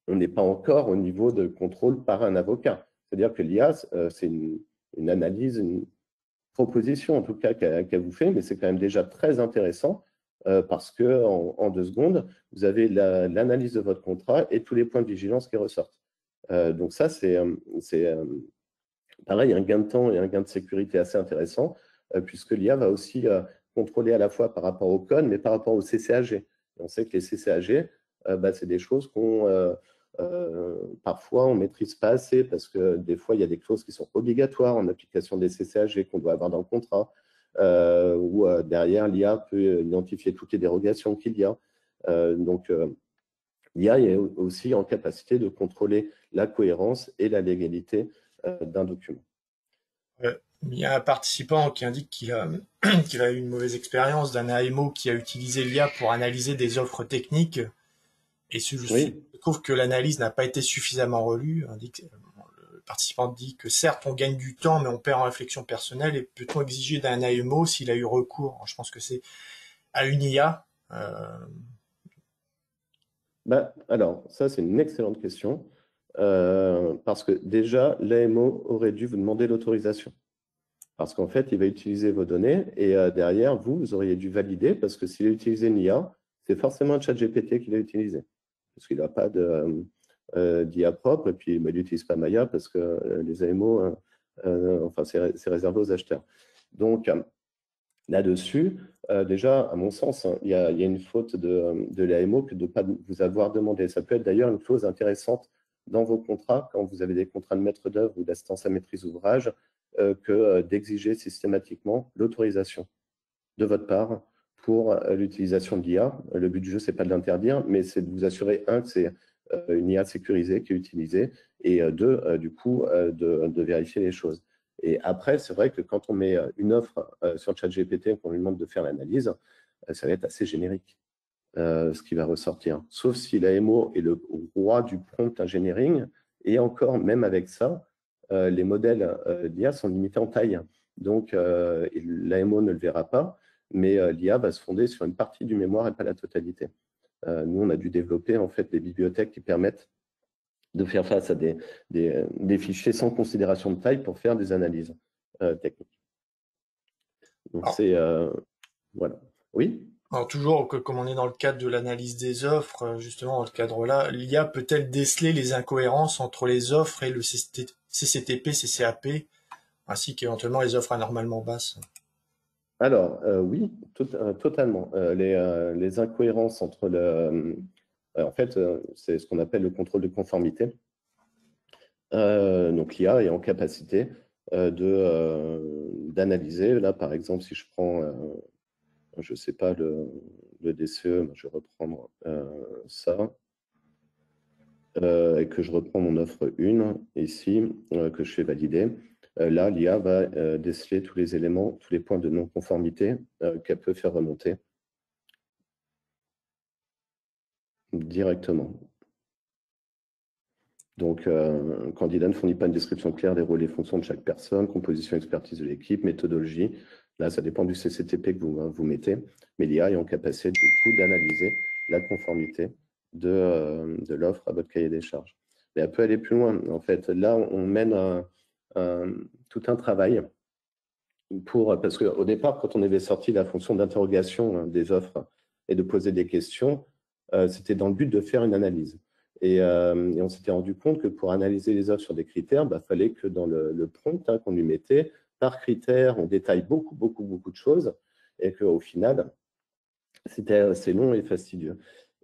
on n'est pas encore au niveau de contrôle par un avocat. C'est-à-dire que l'IA, c'est une analyse, une proposition en tout cas qu'elle vous fait, mais c'est quand même déjà très intéressant parce qu'en 2 secondes, vous avez l'analyse de votre contrat et tous les points de vigilance qui ressortent. Donc ça, c'est pareil, un gain de temps et un gain de sécurité assez intéressant, puisque l'IA va aussi contrôler à la fois par rapport au code, mais par rapport au CCAG. Et on sait que les CCAG, c'est des choses qu'on parfois on ne maîtrise pas assez, parce que des fois, il y a des clauses qui sont obligatoires en application des CCAG qu'on doit avoir dans le contrat, où derrière, l'IA peut identifier toutes les dérogations qu'il y a. Donc, l'IA est aussi en capacité de contrôler la cohérence et la légalité d'un document.
Il y a un participant qui indique qu'il a, qu'il a eu une mauvaise expérience d'un AMO qui a utilisé l'IA pour analyser des offres techniques. Et je trouve que l'analyse n'a pas été suffisamment relue. Le participant dit que certes, on gagne du temps, mais on perd en réflexion personnelle. Et peut-on exiger d'un AMO s'il a eu recours? Je pense que c'est à une IA.
Alors, ça, c'est une excellente question. Parce que déjà, l'AMO aurait dû vous demander l'autorisation. Parce qu'en fait, il va utiliser vos données et derrière, vous auriez dû valider, parce que s'il a utilisé une IA, c'est forcément un chat GPT qu'il a utilisé. Parce qu'il n'a pas d'IA propre, et puis il n'utilise pas Maya, parce que les AMO, enfin, c'est réservé aux acheteurs. Donc, là-dessus, déjà, à mon sens, il y a une faute de l'AMO que de ne pas vous avoir demandé. Ça peut être d'ailleurs une clause intéressante dans vos contrats, quand vous avez des contrats de maître d'œuvre ou d'assistance à maîtrise d'ouvrage, que d'exiger systématiquement l'autorisation de votre part pour l'utilisation de l'IA. Le but du jeu, ce n'est pas de l'interdire, mais c'est de vous assurer, un, que c'est une IA sécurisée qui est utilisée, et deux, du coup, de vérifier les choses. Et après, c'est vrai que quand on met une offre sur ChatGPT et qu'on lui demande de faire l'analyse, ça va être assez générique, ce qui va ressortir. Sauf si l'AMO est le roi du prompt engineering, et encore, même avec ça, les modèles d'IA sont limités en taille. Donc, l'AMO ne le verra pas, mais l'IA va se fonder sur une partie du mémoire et pas la totalité. Nous, on a dû développer en fait des bibliothèques qui permettent de faire face à des fichiers sans considération de taille pour faire des analyses techniques. Donc, c'est… voilà. Oui.
Alors toujours, comme on est dans le cadre de l'analyse des offres, justement dans le cadre-là, l'IA peut-elle déceler les incohérences entre les offres et le CCTP, CCAP, ainsi qu'éventuellement les offres anormalement basses?
Alors, oui, totalement. Les incohérences entre en fait, c'est ce qu'on appelle le contrôle de conformité. Donc, l'IA est en capacité d'analyser. Là, par exemple, si je prends, je ne sais pas, le DCE, je vais reprendre ça, et que je reprends mon offre 1 ici, que je fais valider. Là, l'IA va déceler tous les éléments, tous les points de non-conformité qu'elle peut faire remonter directement. Donc, candidat ne fournit pas une description claire des rôles et fonctions de chaque personne, composition, expertise de l'équipe, méthodologie. Là, ça dépend du CCTP que vous mettez, mais l'IA est en capacité du coup d'analyser la conformité de l'offre à votre cahier des charges. Mais elle peut aller plus loin. En fait, là, on mène tout un travail parce qu'au départ, quand on avait sorti la fonction d'interrogation des offres et de poser des questions, c'était dans le but de faire une analyse. Et on s'était rendu compte que pour analyser les offres sur des critères, il fallait que dans le prompt qu'on lui mettait, par critère, on détaille beaucoup de choses, et qu'au final, c'était assez long et fastidieux.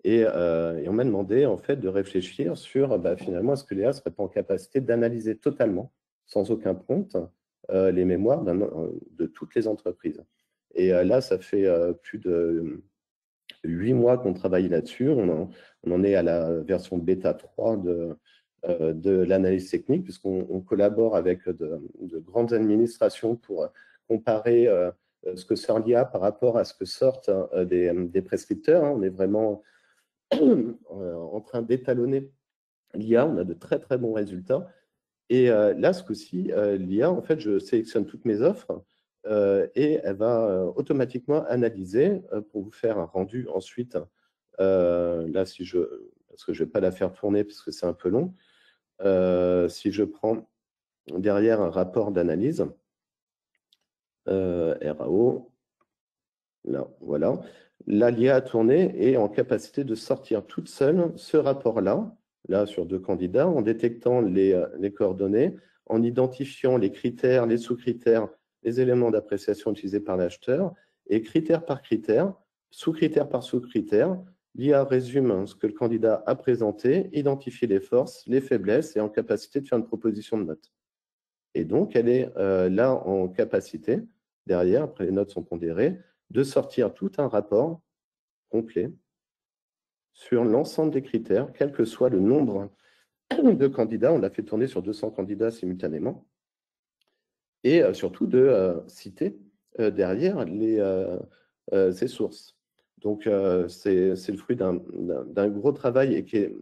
Et on m'a demandé en fait de réfléchir sur finalement, est-ce que l'IA ne serait pas en capacité d'analyser totalement, sans aucun prompt, les mémoires de toutes les entreprises. Et là, ça fait plus de 8 mois qu'on travaille là-dessus. On en est à la version bêta 3 de l'analyse technique, puisqu'on collabore avec de grandes administrations pour comparer ce que sort l'IA par rapport à ce que sortent des prescripteurs. On est vraiment en train d'étalonner l'IA. On a de très, très bons résultats. Et là, ce coup-ci, l'IA, en fait, je sélectionne toutes mes offres et elle va automatiquement analyser pour vous faire un rendu ensuite. Là, parce que je ne vais pas la faire tourner parce que c'est un peu long. Si je prends derrière un rapport d'analyse, RAO, là, voilà. Là, l'IA a tourné et est en capacité de sortir toute seule ce rapport-là, là, sur 2 candidats, en détectant les coordonnées, en identifiant les critères, les sous-critères, les éléments d'appréciation utilisés par l'acheteur, et critère par critère, sous-critère par sous-critère, l'IA résume ce que le candidat a présenté, identifie les forces, les faiblesses et en capacité de faire une proposition de note. Et donc, elle est là en capacité, derrière, après les notes sont pondérées, de sortir tout un rapport complet sur l'ensemble des critères, quel que soit le nombre de candidats. On l'a fait tourner sur 200 candidats simultanément. Et surtout de citer derrière ces sources. Donc, c'est le fruit d'un gros travail et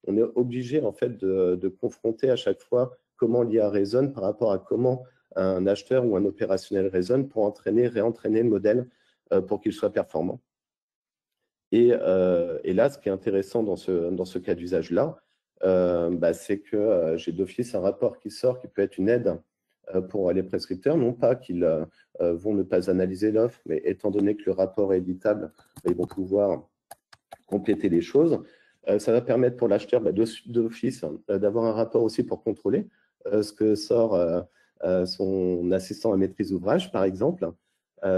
on est obligé en fait de confronter à chaque fois comment l'IA raisonne par rapport à comment un acheteur ou un opérationnel raisonne pour entraîner, réentraîner le modèle pour qu'il soit performant. Et là, ce qui est intéressant dans ce cas d'usage-là, c'est que j'ai d'office un rapport qui sort qui peut être une aide pour les prescripteurs, non pas qu'ils vont ne pas analyser l'offre, mais étant donné que le rapport est éditable, ils vont pouvoir compléter les choses. Ça va permettre pour l'acheteur d'office d'avoir un rapport aussi pour contrôler ce que sort son assistant à maîtrise d'ouvrage, par exemple.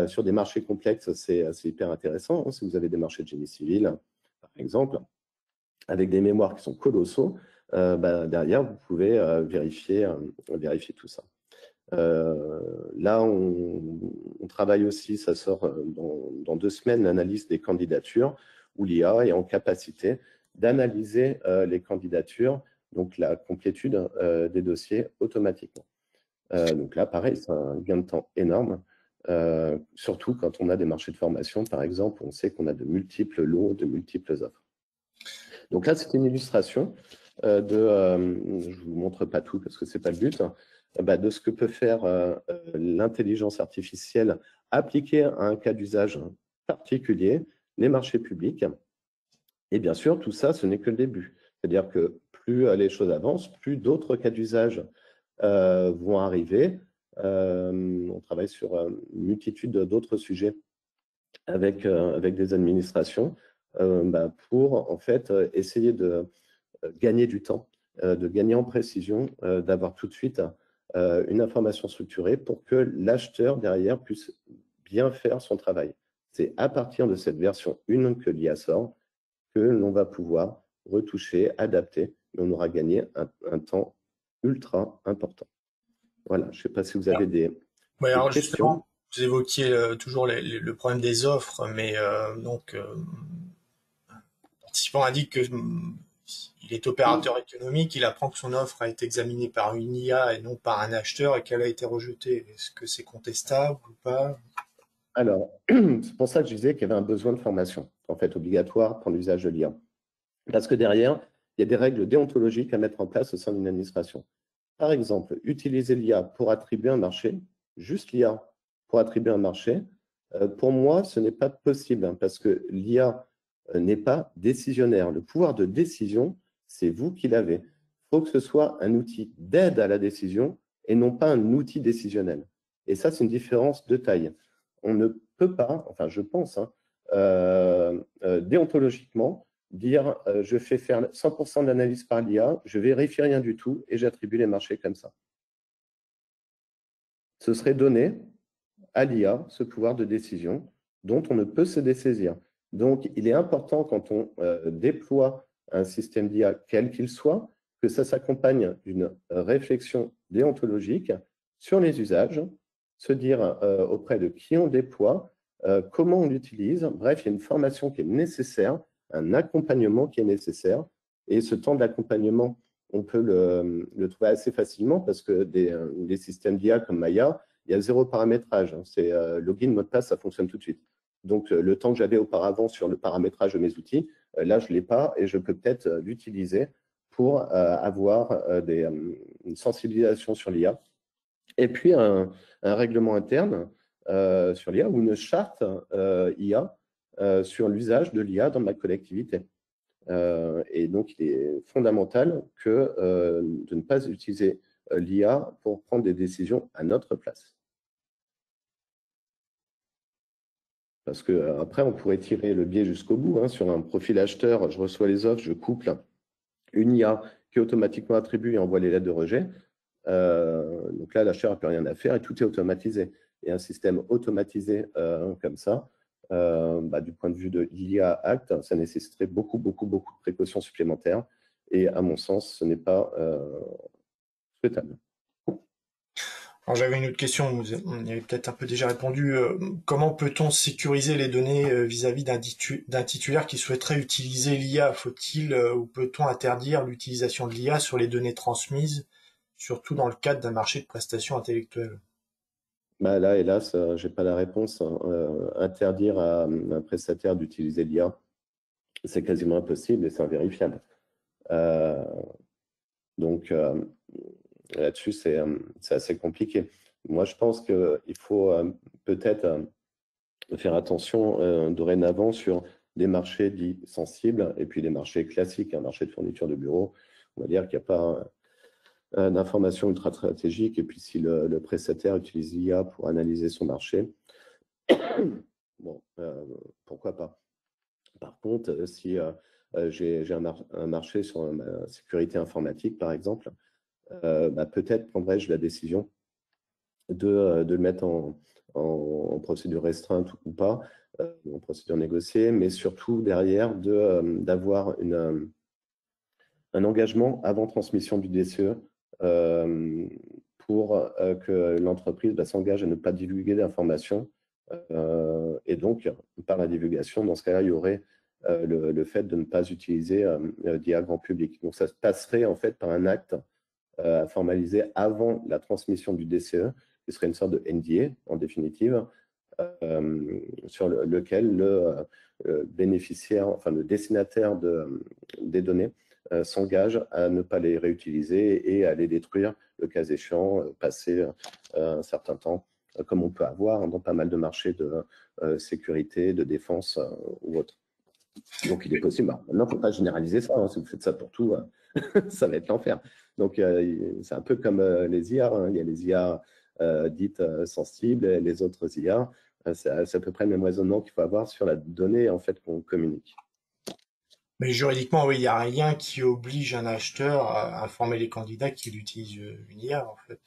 Sur des marchés complexes, c'est hyper intéressant. Si vous avez des marchés de génie civil, par exemple, avec des mémoires qui sont colossaux, derrière, vous pouvez vérifier tout ça. Là, on travaille aussi, ça sort dans 2 semaines, l'analyse des candidatures, où l'IA est en capacité d'analyser les candidatures, donc la complétude des dossiers automatiquement. Donc là, pareil, c'est un gain de temps énorme. Surtout quand on a des marchés de formation, par exemple, on sait qu'on a de multiples lots, de multiples offres. Donc là, c'est une illustration je ne vous montre pas tout parce que ce n'est pas le but, de ce que peut faire l'intelligence artificielle appliquée à un cas d'usage particulier, les marchés publics. Et bien sûr, tout ça, ce n'est que le début. C'est-à-dire que plus les choses avancent, plus d'autres cas d'usage vont arriver. On travaille sur une multitude d'autres sujets avec des administrations pour en fait essayer de gagner du temps, de gagner en précision, d'avoir tout de suite une information structurée pour que l'acheteur derrière puisse bien faire son travail. C'est à partir de cette version 1 que l'IA sort que l'on va pouvoir retoucher, adapter, mais on aura gagné un temps ultra important. Voilà, je ne sais pas si vous avez des
alors
questions.
justement, vous évoquiez toujours le problème des offres, mais donc le participant indique que il est opérateur économique, il apprend que son offre a été examinée par une IA et non par un acheteur et qu'elle a été rejetée. Est-ce que c'est contestable ou pas?
Alors, c'est pour ça que je disais qu'il y avait un besoin de formation, en fait, obligatoire pour l'usage de l'IA. Parce que derrière, il y a des règles déontologiques à mettre en place au sein d'une administration. Par exemple, utiliser l'IA pour attribuer un marché, juste l'IA pour attribuer un marché, pour moi, ce n'est pas possible parce que l'IA n'est pas décisionnaire. Le pouvoir de décision, c'est vous qui l'avez. Il faut que ce soit un outil d'aide à la décision et non pas un outil décisionnel. Et ça, c'est une différence de taille. On ne peut pas, enfin je pense, déontologiquement, dire je fais faire 100% d'analyse par l'IA, je vérifie rien du tout et j'attribue les marchés comme ça. Ce serait donner à l'IA ce pouvoir de décision dont on ne peut se dessaisir. Donc, il est important quand on déploie un système d'IA, quel qu'il soit, que ça s'accompagne d'une réflexion déontologique sur les usages, se dire auprès de qui on déploie, comment on l'utilise. Bref, il y a une formation qui est nécessaire, un accompagnement qui est nécessaire. Et ce temps d'accompagnement, on peut le trouver assez facilement parce que des systèmes d'IA comme Maya, il y a 0 paramétrage. C'est login, mot de passe, ça fonctionne tout de suite. Donc, le temps que j'avais auparavant sur le paramétrage de mes outils, là, je ne l'ai pas et je peux peut-être l'utiliser pour avoir une sensibilisation sur l'IA. Et puis, un règlement interne sur l'IA ou une charte IA sur l'usage de l'IA dans ma collectivité. Et donc, il est fondamental de ne pas utiliser l'IA pour prendre des décisions à notre place. Parce qu'après, on pourrait tirer le biais jusqu'au bout. Hein. Sur un profil acheteur, je reçois les offres, je couple une IA qui automatiquement attribue et envoie les lettres de rejet. Donc là, l'acheteur n'a plus rien à faire et tout est automatisé. Et un système automatisé comme ça, du point de vue de l'IA Act, ça nécessiterait beaucoup de précautions supplémentaires. Et à mon sens, ce n'est pas souhaitable.
Alors j'avais une autre question, on y avait peut-être un peu déjà répondu. Comment peut-on sécuriser les données vis-à-vis d'un titulaire qui souhaiterait utiliser l'IA? Faut-il ou peut-on interdire l'utilisation de l'IA sur les données transmises, surtout dans le cadre d'un marché de prestations intellectuelles?
Là, hélas, je n'ai pas la réponse. Interdire à un prestataire d'utiliser l'IA, c'est quasiment impossible et c'est invérifiable. Donc, là-dessus, c'est assez compliqué. Moi, je pense qu'il faut peut-être faire attention dorénavant sur des marchés dits sensibles et puis des marchés classiques, un marché de fourniture de bureau. On va dire qu'il n'y a pas d'informations ultra stratégiques et puis si le prestataire utilise l'IA pour analyser son marché, bon, pourquoi pas. Par contre, si j'ai un marché sur ma sécurité informatique, par exemple, peut-être prendrais-je la décision de le mettre en procédure restreinte ou pas, en procédure négociée, mais surtout derrière d'avoir un engagement avant transmission du DCE pour que l'entreprise s'engage à ne pas divulguer d'informations. Et donc, par la divulgation, dans ce cas-là, il y aurait le fait de ne pas utiliser d'IA grand public. Donc, ça se passerait en fait par un acte à formaliser avant la transmission du DCE, qui serait une sorte de NDA en définitive, sur lequel le bénéficiaire, enfin le destinataire des données s'engage à ne pas les réutiliser et à les détruire le cas échéant, passer un certain temps, comme on peut avoir dans pas mal de marchés de sécurité, de défense ou autre. Donc, il est possible. Maintenant, il ne faut pas généraliser ça. Hein. Si vous faites ça pour tout, ça va être l'enfer. Donc, c'est un peu comme les IA. Hein. Il y a les IA dites sensibles et les autres IA. C'est à peu près le même raisonnement qu'il faut avoir sur la donnée en fait, qu'on communique.
Mais juridiquement, oui, il n'y a rien qui oblige un acheteur à informer les candidats qu'il utilise une IA, en fait.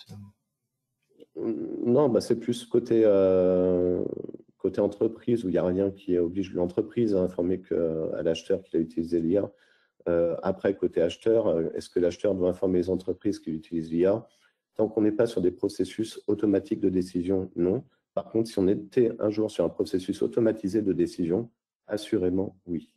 Non, c'est plus côté entreprise où il n'y a rien qui oblige l'entreprise à informer à l'acheteur qu'il a utilisé l'IA. Après, côté acheteur, est-ce que l'acheteur doit informer les entreprises qui utilisent l'IA? Tant qu'on n'est pas sur des processus automatiques de décision, non. Par contre, si on était un jour sur un processus automatisé de décision, assurément, oui.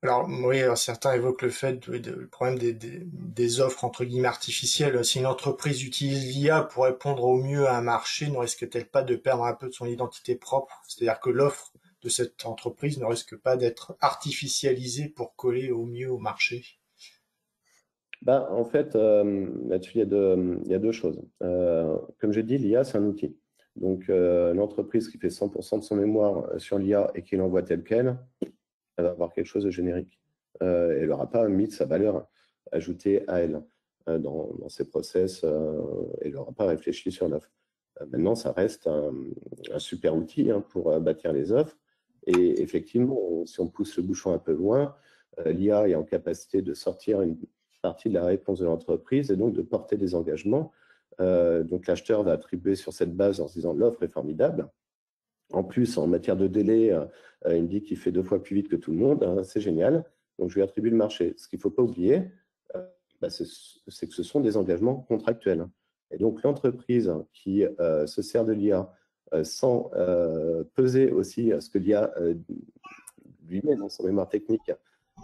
Alors, oui, certains évoquent le problème des offres entre guillemets artificielles. Si une entreprise utilise l'IA pour répondre au mieux à un marché, ne risque-t-elle pas de perdre un peu de son identité propre? C'est-à-dire que l'offre de cette entreprise ne risque pas d'être artificialisée pour coller au mieux au marché?
En fait, là-dessus, il y a deux choses. Comme j'ai dit, l'IA, c'est un outil. Donc, l'entreprise qui fait 100% de son mémoire sur l'IA et qui l'envoie telle qu'elle, elle va avoir quelque chose de générique. Elle n'aura pas mis de sa valeur ajoutée à elle dans ses process. Elle n'aura pas réfléchi sur l'offre. Maintenant, ça reste un super outil pour bâtir les offres. Et effectivement, si on pousse le bouchon un peu loin, l'IA est en capacité de sortir une partie de la réponse de l'entreprise et donc de porter des engagements. Donc, l'acheteur va attribuer sur cette base en se disant l'offre est formidable. En plus, en matière de délai, il me dit qu'il fait 2 fois plus vite que tout le monde. Hein, c'est génial. Donc, je lui attribue le marché. Ce qu'il ne faut pas oublier, c'est que ce sont des engagements contractuels. Et donc, l'entreprise qui se sert de l'IA sans peser aussi ce que l'IA lui met dans son mémoire technique,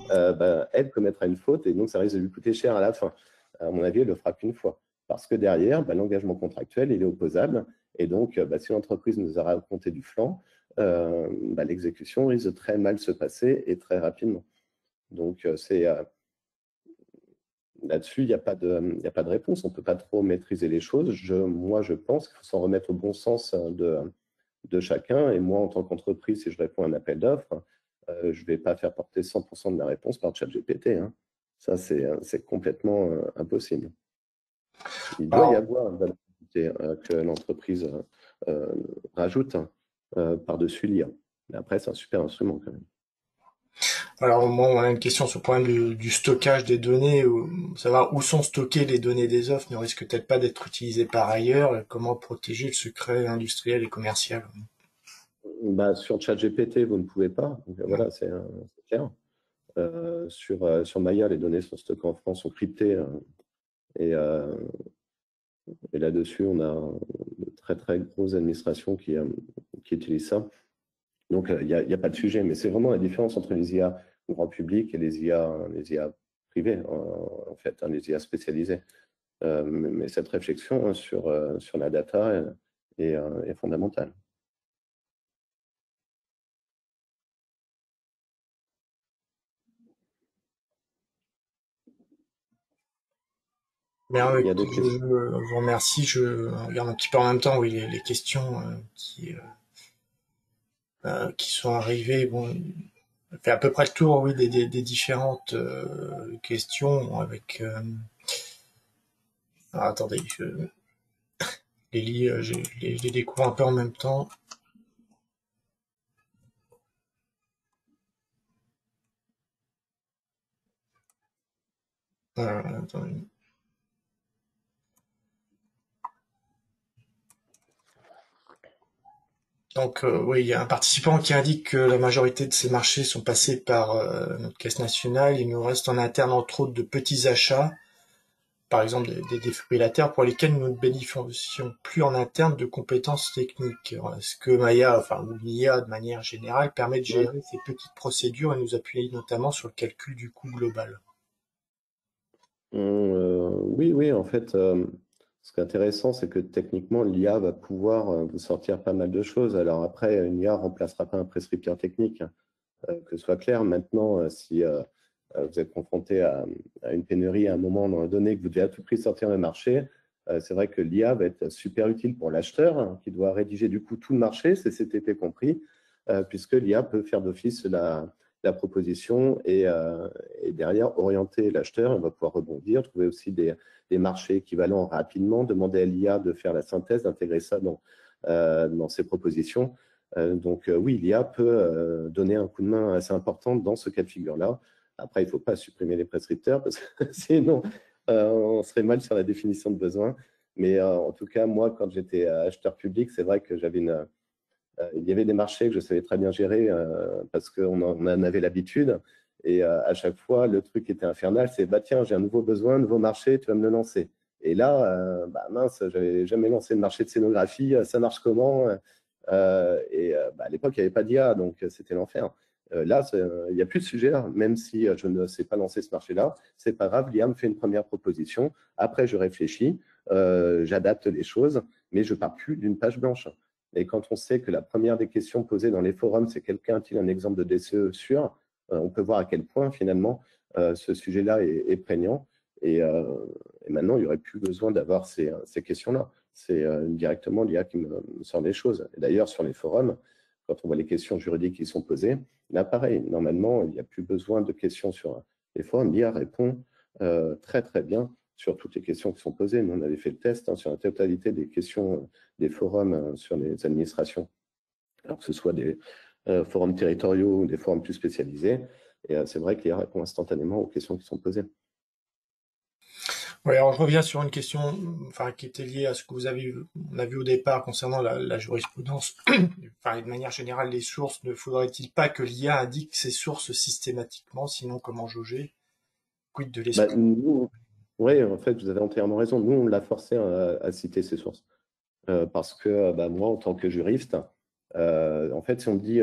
elle commettra une faute et donc ça risque de lui coûter cher à la fin. À mon avis, elle ne le fera qu'une fois. Parce que derrière, l'engagement contractuel, il est opposable. Et donc, si l'entreprise nous a raconté du flanc, l'exécution risque de très mal se passer et très rapidement. Donc, là-dessus, il n'y a pas de réponse. On ne peut pas trop maîtriser les choses. Moi, je pense qu'il faut s'en remettre au bon sens de chacun. Et moi, en tant qu'entreprise, si je réponds à un appel d'offres, je ne vais pas faire porter 100% de la réponse par ChatGPT. Hein. Ça, c'est complètement impossible. Il doit y avoir une valeur ajoutée que l'entreprise rajoute par-dessus l'IA. Mais après, c'est un super instrument quand même.
Alors, moi, on a une question sur le problème du stockage des données, savoir où sont stockées les données des offres ne risque peut-être pas d'être utilisées par ailleurs, et comment protéger le secret industriel et commercial.
Sur ChatGPT, vous ne pouvez pas. Donc, voilà, c'est clair. Sur Maya, les données sont stockées en France, sont cryptées. Et là-dessus, on a de très, très grosses administrations qui utilisent ça. Donc, il n'y a pas de sujet. Mais c'est vraiment la différence entre les IA grand public et les IA privées, en fait, les IA spécialisées. Mais cette réflexion sur la data est fondamentale.
Bien, je vous remercie. Je regarde un petit peu en même temps, oui, les questions qui sont arrivées. Bon, on fait à peu près le tour, oui, des différentes questions avec. Alors, attendez, je les lis, je les découvre un peu en même temps. Attendez. Donc, oui, il y a un participant qui indique que la majorité de ces marchés sont passés par notre caisse nationale. Il nous reste en interne, entre autres, de petits achats, par exemple des défibrillateurs, pour lesquels nous ne bénéficions plus en interne de compétences techniques. Est-ce que Maya, ou l'IA de manière générale, permet de gérer ces petites procédures et nous appuyer notamment sur le calcul du coût global?
Oui, en fait, ce qui est intéressant, c'est que techniquement, l'IA va pouvoir vous sortir pas mal de choses. Alors après, une IA ne remplacera pas un prescripteur technique, que ce soit clair. Maintenant, si vous êtes confronté à une pénurie à un moment donné que vous devez à tout prix sortir le marché, c'est vrai que l'IA va être super utile pour l'acheteur qui doit rédiger du coup tout le marché, CCTP compris, puisque l'IA peut faire d'office la proposition et derrière orienter l'acheteur. On va pouvoir rebondir, trouver aussi des marchés équivalents rapidement, demander à l'IA de faire la synthèse, d'intégrer ça dans ses propositions. Donc oui, l'IA peut donner un coup de main assez important dans ce cas de figure-là. Après, il ne faut pas supprimer les prescripteurs parce que sinon, on serait mal sur la définition de besoin. Mais en tout cas, moi, quand j'étais acheteur public, c'est vrai que il y avait des marchés que je savais très bien gérer parce qu'on en avait l'habitude. Et à chaque fois, le truc qui était infernal, c'est tiens, j'ai un nouveau besoin, un nouveau marché, tu vas me le lancer. Et là, mince, j'avais jamais lancé le marché de scénographie, ça marche comment? À l'époque, il n'y avait pas d'IA, donc c'était l'enfer. Là, il n'y a plus de sujet là, même si je ne sais pas lancer ce marché-là, c'est pas grave, l'IA me fait une première proposition, après je réfléchis, j'adapte les choses, mais je pars plus d'une page blanche. Et quand on sait que la première des questions posées dans les forums, c'est quelqu'un a-t-il un exemple de DCE sûr, on peut voir à quel point finalement ce sujet-là est prégnant. Et maintenant, il n'y aurait plus besoin d'avoir ces questions-là. C'est directement l'IA qui me sort des choses. Et d'ailleurs, sur les forums, quand on voit les questions juridiques qui sont posées, là, pareil, normalement, il n'y a plus besoin de questions sur les forums. L'IA répond très, très bien sur toutes les questions qui sont posées. Nous, on avait fait le test sur la totalité des questions des forums sur les administrations, alors que ce soit des forums territoriaux ou des forums plus spécialisés. Et c'est vrai que l'IA répond instantanément aux questions qui sont posées.
Oui, alors je reviens sur une question qui était liée à ce que on a vu au départ concernant la jurisprudence. De manière générale, les sources, ne faudrait-il pas que l'IA indique ses sources systématiquement, sinon comment jauger? Quid de l'esprit?
Oui, en fait, vous avez entièrement raison. Nous, on l'a forcé à citer ses sources. parce que moi, en tant que juriste, en fait, si on me dit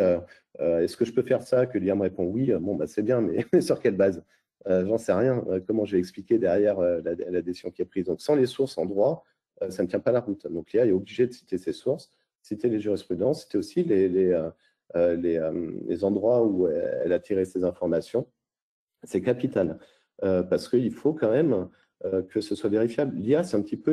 est-ce que je peux faire ça, que l'IA me répond oui, bon, c'est bien, mais sur quelle base? J'en sais rien. Comment je vais expliquer derrière la décision qui est prise? Donc, sans les sources en droit, ça ne tient pas la route. Donc, l'IA est obligée de citer ses sources, citer les jurisprudences, citer aussi les endroits où elle a tiré ses informations. C'est capital, parce qu'il faut quand même que ce soit vérifiable. L'IA, c'est un petit peu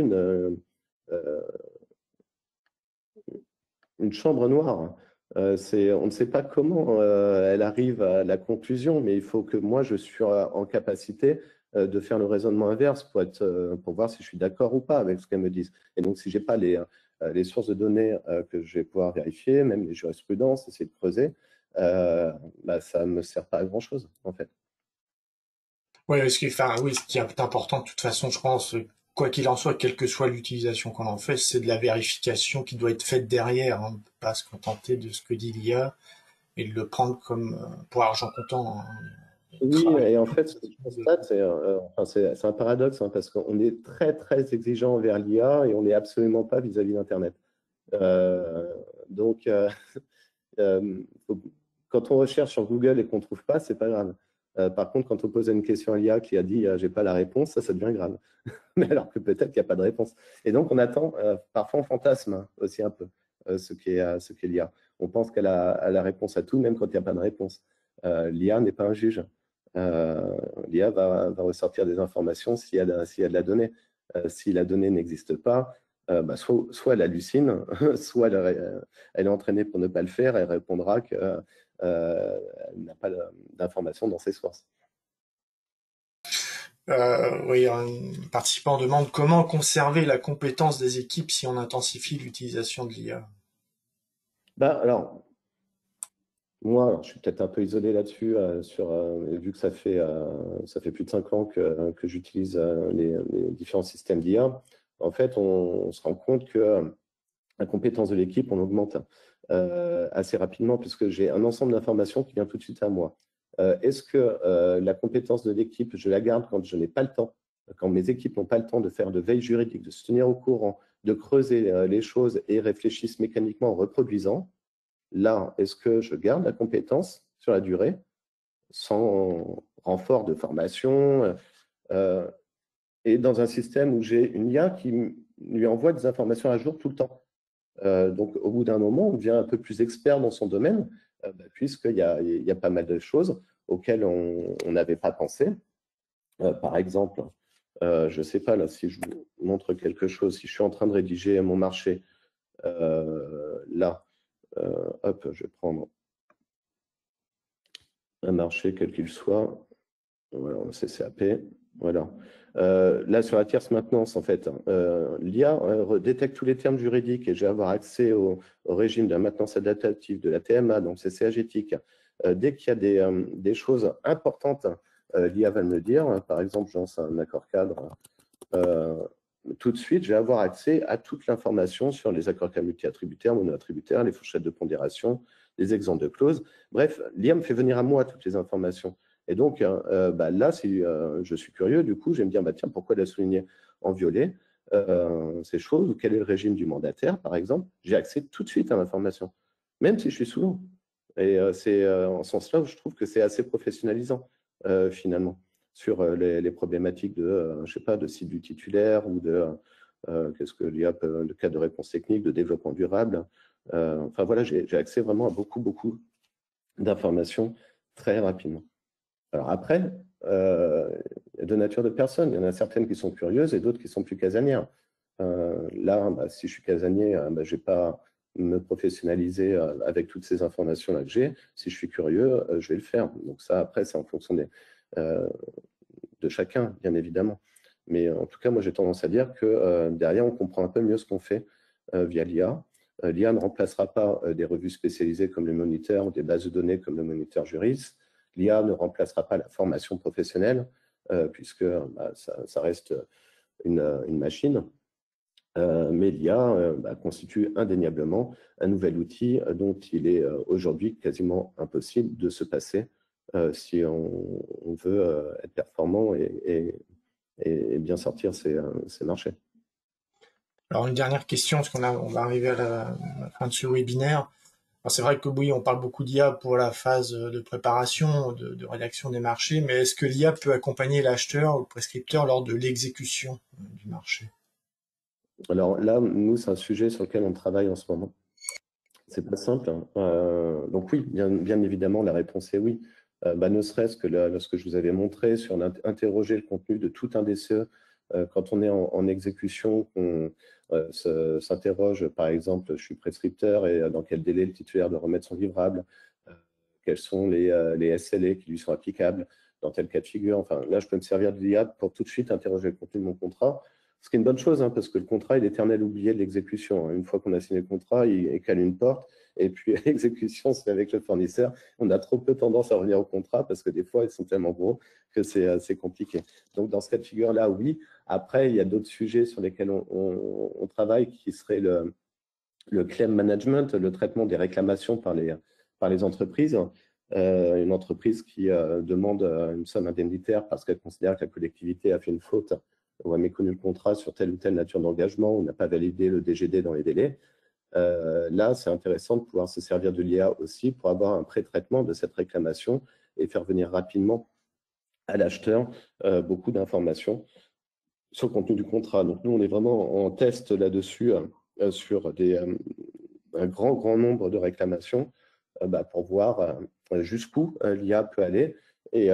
une chambre noire. On ne sait pas comment elle arrive à la conclusion, mais il faut que moi, je sois en capacité de faire le raisonnement inverse pour voir si je suis d'accord ou pas avec ce qu'elles me disent. Et donc, si je n'ai pas les sources de données que je vais pouvoir vérifier, même les jurisprudences, essayer de creuser, ça ne me sert pas à grand-chose, en fait.
Oui, ce qui est important, de toute façon, je pense, quoi qu'il en soit, quelle que soit l'utilisation qu'on en fait, c'est de la vérification qui doit être faite derrière. On ne peut pas se contenter de ce que dit l'IA et de le prendre comme pour argent comptant.
Oui, et en fait, ce que je constate, c'est un paradoxe, hein, parce qu'on est très, très exigeant envers l'IA et on n'est absolument pas vis-à-vis d'Internet. Donc, quand on recherche sur Google et qu'on ne trouve pas, c'est pas grave. Par contre, quand on pose une question à l'IA qui a dit j'ai pas la réponse, ça devient grave. Mais alors que peut-être qu'il n'y a pas de réponse. Et donc, on attend, parfois on fantasme aussi un peu ce qu'est l'IA. On pense qu'elle a la réponse à tout, même quand il n'y a pas de réponse. L'IA n'est pas un juge. L'IA va ressortir des informations s'il y a de la donnée. Si la donnée n'existe pas, soit elle hallucine, soit elle est entraînée pour ne pas le faire, elle répondra qu'elle n'a pas d'informations dans ses sources.
Oui, un participant demande comment conserver la compétence des équipes si on intensifie l'utilisation de l'IA.
Alors, moi, je suis peut-être un peu isolé là-dessus, vu que ça fait plus de 5 ans que j'utilise les différents systèmes d'IA. En fait, on se rend compte que la compétence de l'équipe, on augmente assez rapidement puisque j'ai un ensemble d'informations qui vient tout de suite à moi. Est-ce que la compétence de l'équipe, je la garde quand je n'ai pas le temps, quand mes équipes n'ont pas le temps de faire de veille juridique, de se tenir au courant, de creuser les choses et réfléchissent mécaniquement en reproduisant? Là, est-ce que je garde la compétence sur la durée, sans renfort de formation, et dans un système où j'ai une IA qui lui envoie des informations à jour tout le temps? Donc, au bout d'un moment, on devient un peu plus expert dans son domaine, puisqu'il y a pas mal de choses auxquelles on n'avait pas pensé. Par exemple, je ne sais pas, là, si je vous montre quelque chose, si je suis en train de rédiger mon marché, là, hop, je vais prendre un marché quel qu'il soit. Voilà, CCAP. Voilà. Là, sur la tierce maintenance, en fait, l'IA détecte tous les termes juridiques et je vais avoir accès au régime de la maintenance adaptative, de la TMA, donc c'est CAGétique. Dès qu'il y a des choses importantes, l'IA va me le dire. Par exemple, je lance un accord cadre. Tout de suite, je vais avoir accès à toute l'information sur les accords cadres multi-attributaires, mono-attributaires, les fourchettes de pondération, les exemples de clauses. Bref, l'IA me fait venir à moi toutes les informations. Et donc, là, si je suis curieux, du coup, je vais me dire, tiens, pourquoi elle a souligné en violet ces choses, ou quel est le régime du mandataire, par exemple? J'ai accès tout de suite à l'information, même si je suis sous l'eau. Et c'est en ce sens-là où je trouve que c'est assez professionnalisant, finalement, sur les problématiques je sais pas, de cible du titulaire ou qu'est-ce que l'IA peut, le cas de réponse technique, de développement durable. Enfin, voilà, j'ai accès vraiment à beaucoup, beaucoup d'informations très rapidement. Alors après, il y a deux natures de personnes. Il y en a certaines qui sont curieuses et d'autres qui sont plus casanières. Là, si je suis casanier, je ne vais pas me professionnaliser avec toutes ces informations-là que j'ai. Si je suis curieux, je vais le faire. Donc ça, après, c'est en fonction de chacun, bien évidemment. Mais en tout cas, moi, j'ai tendance à dire que derrière, on comprend un peu mieux ce qu'on fait via l'IA. L'IA ne remplacera pas des revues spécialisées comme le Moniteur ou des bases de données comme le Moniteur Juris. L'IA ne remplacera pas la formation professionnelle, puisque ça reste une machine. Mais l'IA constitue indéniablement un nouvel outil dont il est aujourd'hui quasiment impossible de se passer si on veut être performant et bien sortir ses marchés.
Alors une dernière question, parce on va arriver à la fin de ce webinaire. C'est vrai que oui, on parle beaucoup d'IA pour la phase de préparation, de rédaction des marchés, mais est-ce que l'IA peut accompagner l'acheteur ou le prescripteur lors de l'exécution du marché?
Alors là, nous, c'est un sujet sur lequel on travaille en ce moment. C'est pas simple, hein. Donc oui, bien évidemment, la réponse est oui. Ne serait-ce que lorsque je vous avais montré sur interroger le contenu de tout un DCE, quand on est en exécution, on s'interroge, par exemple, je suis prescripteur et dans quel délai le titulaire doit remettre son livrable, quels sont les SLA qui lui sont applicables, dans tel cas de figure. Enfin, là, je peux me servir de l'IA pour tout de suite interroger le contenu de mon contrat. Ce qui est une bonne chose, hein, parce que le contrat est l'éternel oublié de l'exécution. Une fois qu'on a signé le contrat, il cale une porte. Et puis, l'exécution, c'est avec le fournisseur. On a trop peu tendance à revenir au contrat parce que des fois, ils sont tellement gros que c'est compliqué. Donc, dans ce cas de figure-là, oui. Après, il y a d'autres sujets sur lesquels on travaille qui seraient le claim management, le traitement des réclamations par les entreprises. Une entreprise qui demande une somme indemnitaire parce qu'elle considère que la collectivité a fait une faute ou a méconnu le contrat sur telle ou telle nature d'engagement ou n'a pas validé le DGD dans les délais. Là, c'est intéressant de pouvoir se servir de l'IA aussi pour avoir un pré-traitement de cette réclamation et faire venir rapidement à l'acheteur beaucoup d'informations sur le contenu du contrat. Donc, nous, on est vraiment en test là-dessus sur un grand nombre de réclamations pour voir jusqu'où l'IA peut aller et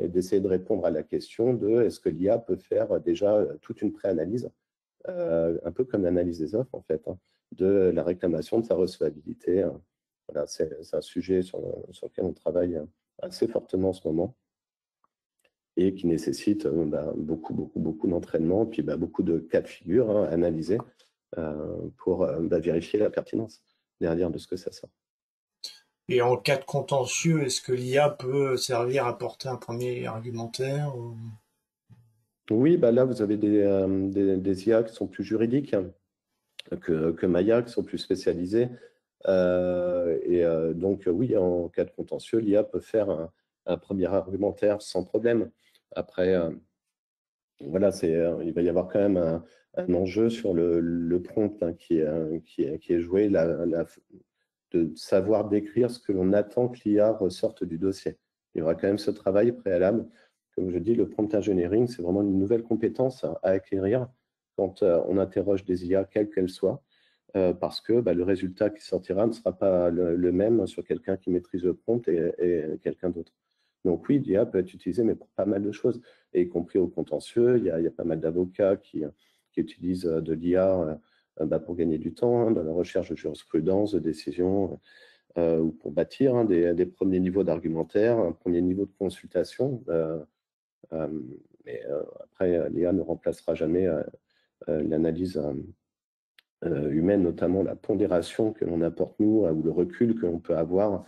d'essayer de répondre à la question de est-ce que l'IA peut faire déjà toute une préanalyse, un peu comme l'analyse des offres en fait, hein, de la réclamation, de sa recevabilité. Voilà, c'est un sujet sur lequel on travaille assez fortement en ce moment et qui nécessite beaucoup d'entraînement, puis beaucoup de cas de figure à analyser pour vérifier la pertinence derrière de ce que ça sort.
Et en cas de contentieux, est-ce que l'IA peut servir à porter un premier argumentaire ou...
Oui, là, vous avez des IA qui sont plus juridiques que Maya, qui sont plus spécialisées. Donc, oui, en cas de contentieux, l'IA peut faire un premier argumentaire sans problème. Après, voilà, il va y avoir quand même un enjeu sur le prompt hein, qui est joué, de savoir décrire ce que l'on attend que l'IA ressorte du dossier. Il y aura quand même ce travail préalable. Comme je dis, le prompt engineering, c'est vraiment une nouvelle compétence à acquérir quand on interroge des IA, quelles qu'elles soient, parce que le résultat qui sortira ne sera pas le même sur quelqu'un qui maîtrise le prompt et quelqu'un d'autre. Donc oui, l'IA peut être utilisée, mais pour pas mal de choses, y compris au contentieux. Il y a pas mal d'avocats qui utilisent de l'IA pour gagner du temps, hein, dans la recherche de jurisprudence, de décision, ou pour bâtir hein, des premiers niveaux d'argumentaire, un premier niveau de consultation. Mais après, l'IA ne remplacera jamais l'analyse humaine, notamment la pondération que l'on apporte nous, ou le recul que l'on peut avoir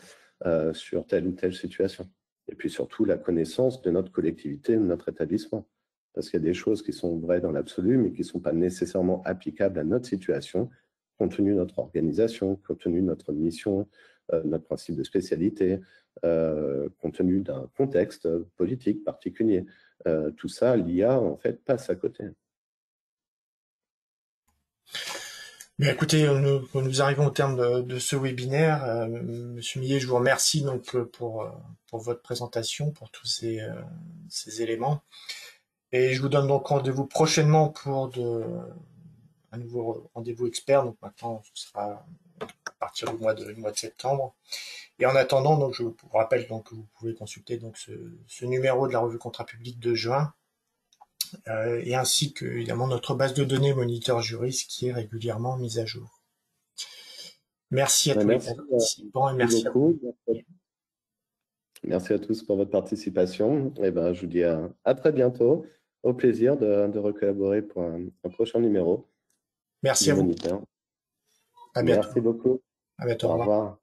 sur telle ou telle situation. Et puis surtout la connaissance de notre collectivité, de notre établissement. Parce qu'il y a des choses qui sont vraies dans l'absolu, mais qui ne sont pas nécessairement applicables à notre situation, compte tenu de notre organisation, compte tenu de notre mission, notre principe de spécialité, compte tenu d'un contexte politique particulier. Tout ça, l'IA, en fait, passe à côté.
Bien, écoutez, nous arrivons au terme de ce webinaire. Monsieur Millet, je vous remercie donc pour votre présentation, pour tous ces éléments. Et je vous donne donc rendez-vous prochainement pour un nouveau rendez-vous expert. Donc maintenant, ce sera à partir du mois de septembre. Et en attendant, donc je vous rappelle donc que vous pouvez consulter donc ce numéro de la revue Contrat public de juin, et ainsi que évidemment notre base de données Moniteur Juris qui est régulièrement mise à jour. Merci à tous les participants et merci beaucoup.
Merci à tous pour votre participation. Et je vous dis à très bientôt. Au plaisir de recollaborer pour un prochain numéro.
Merci à vous.
À bientôt. Merci beaucoup.
À bientôt.
Au revoir.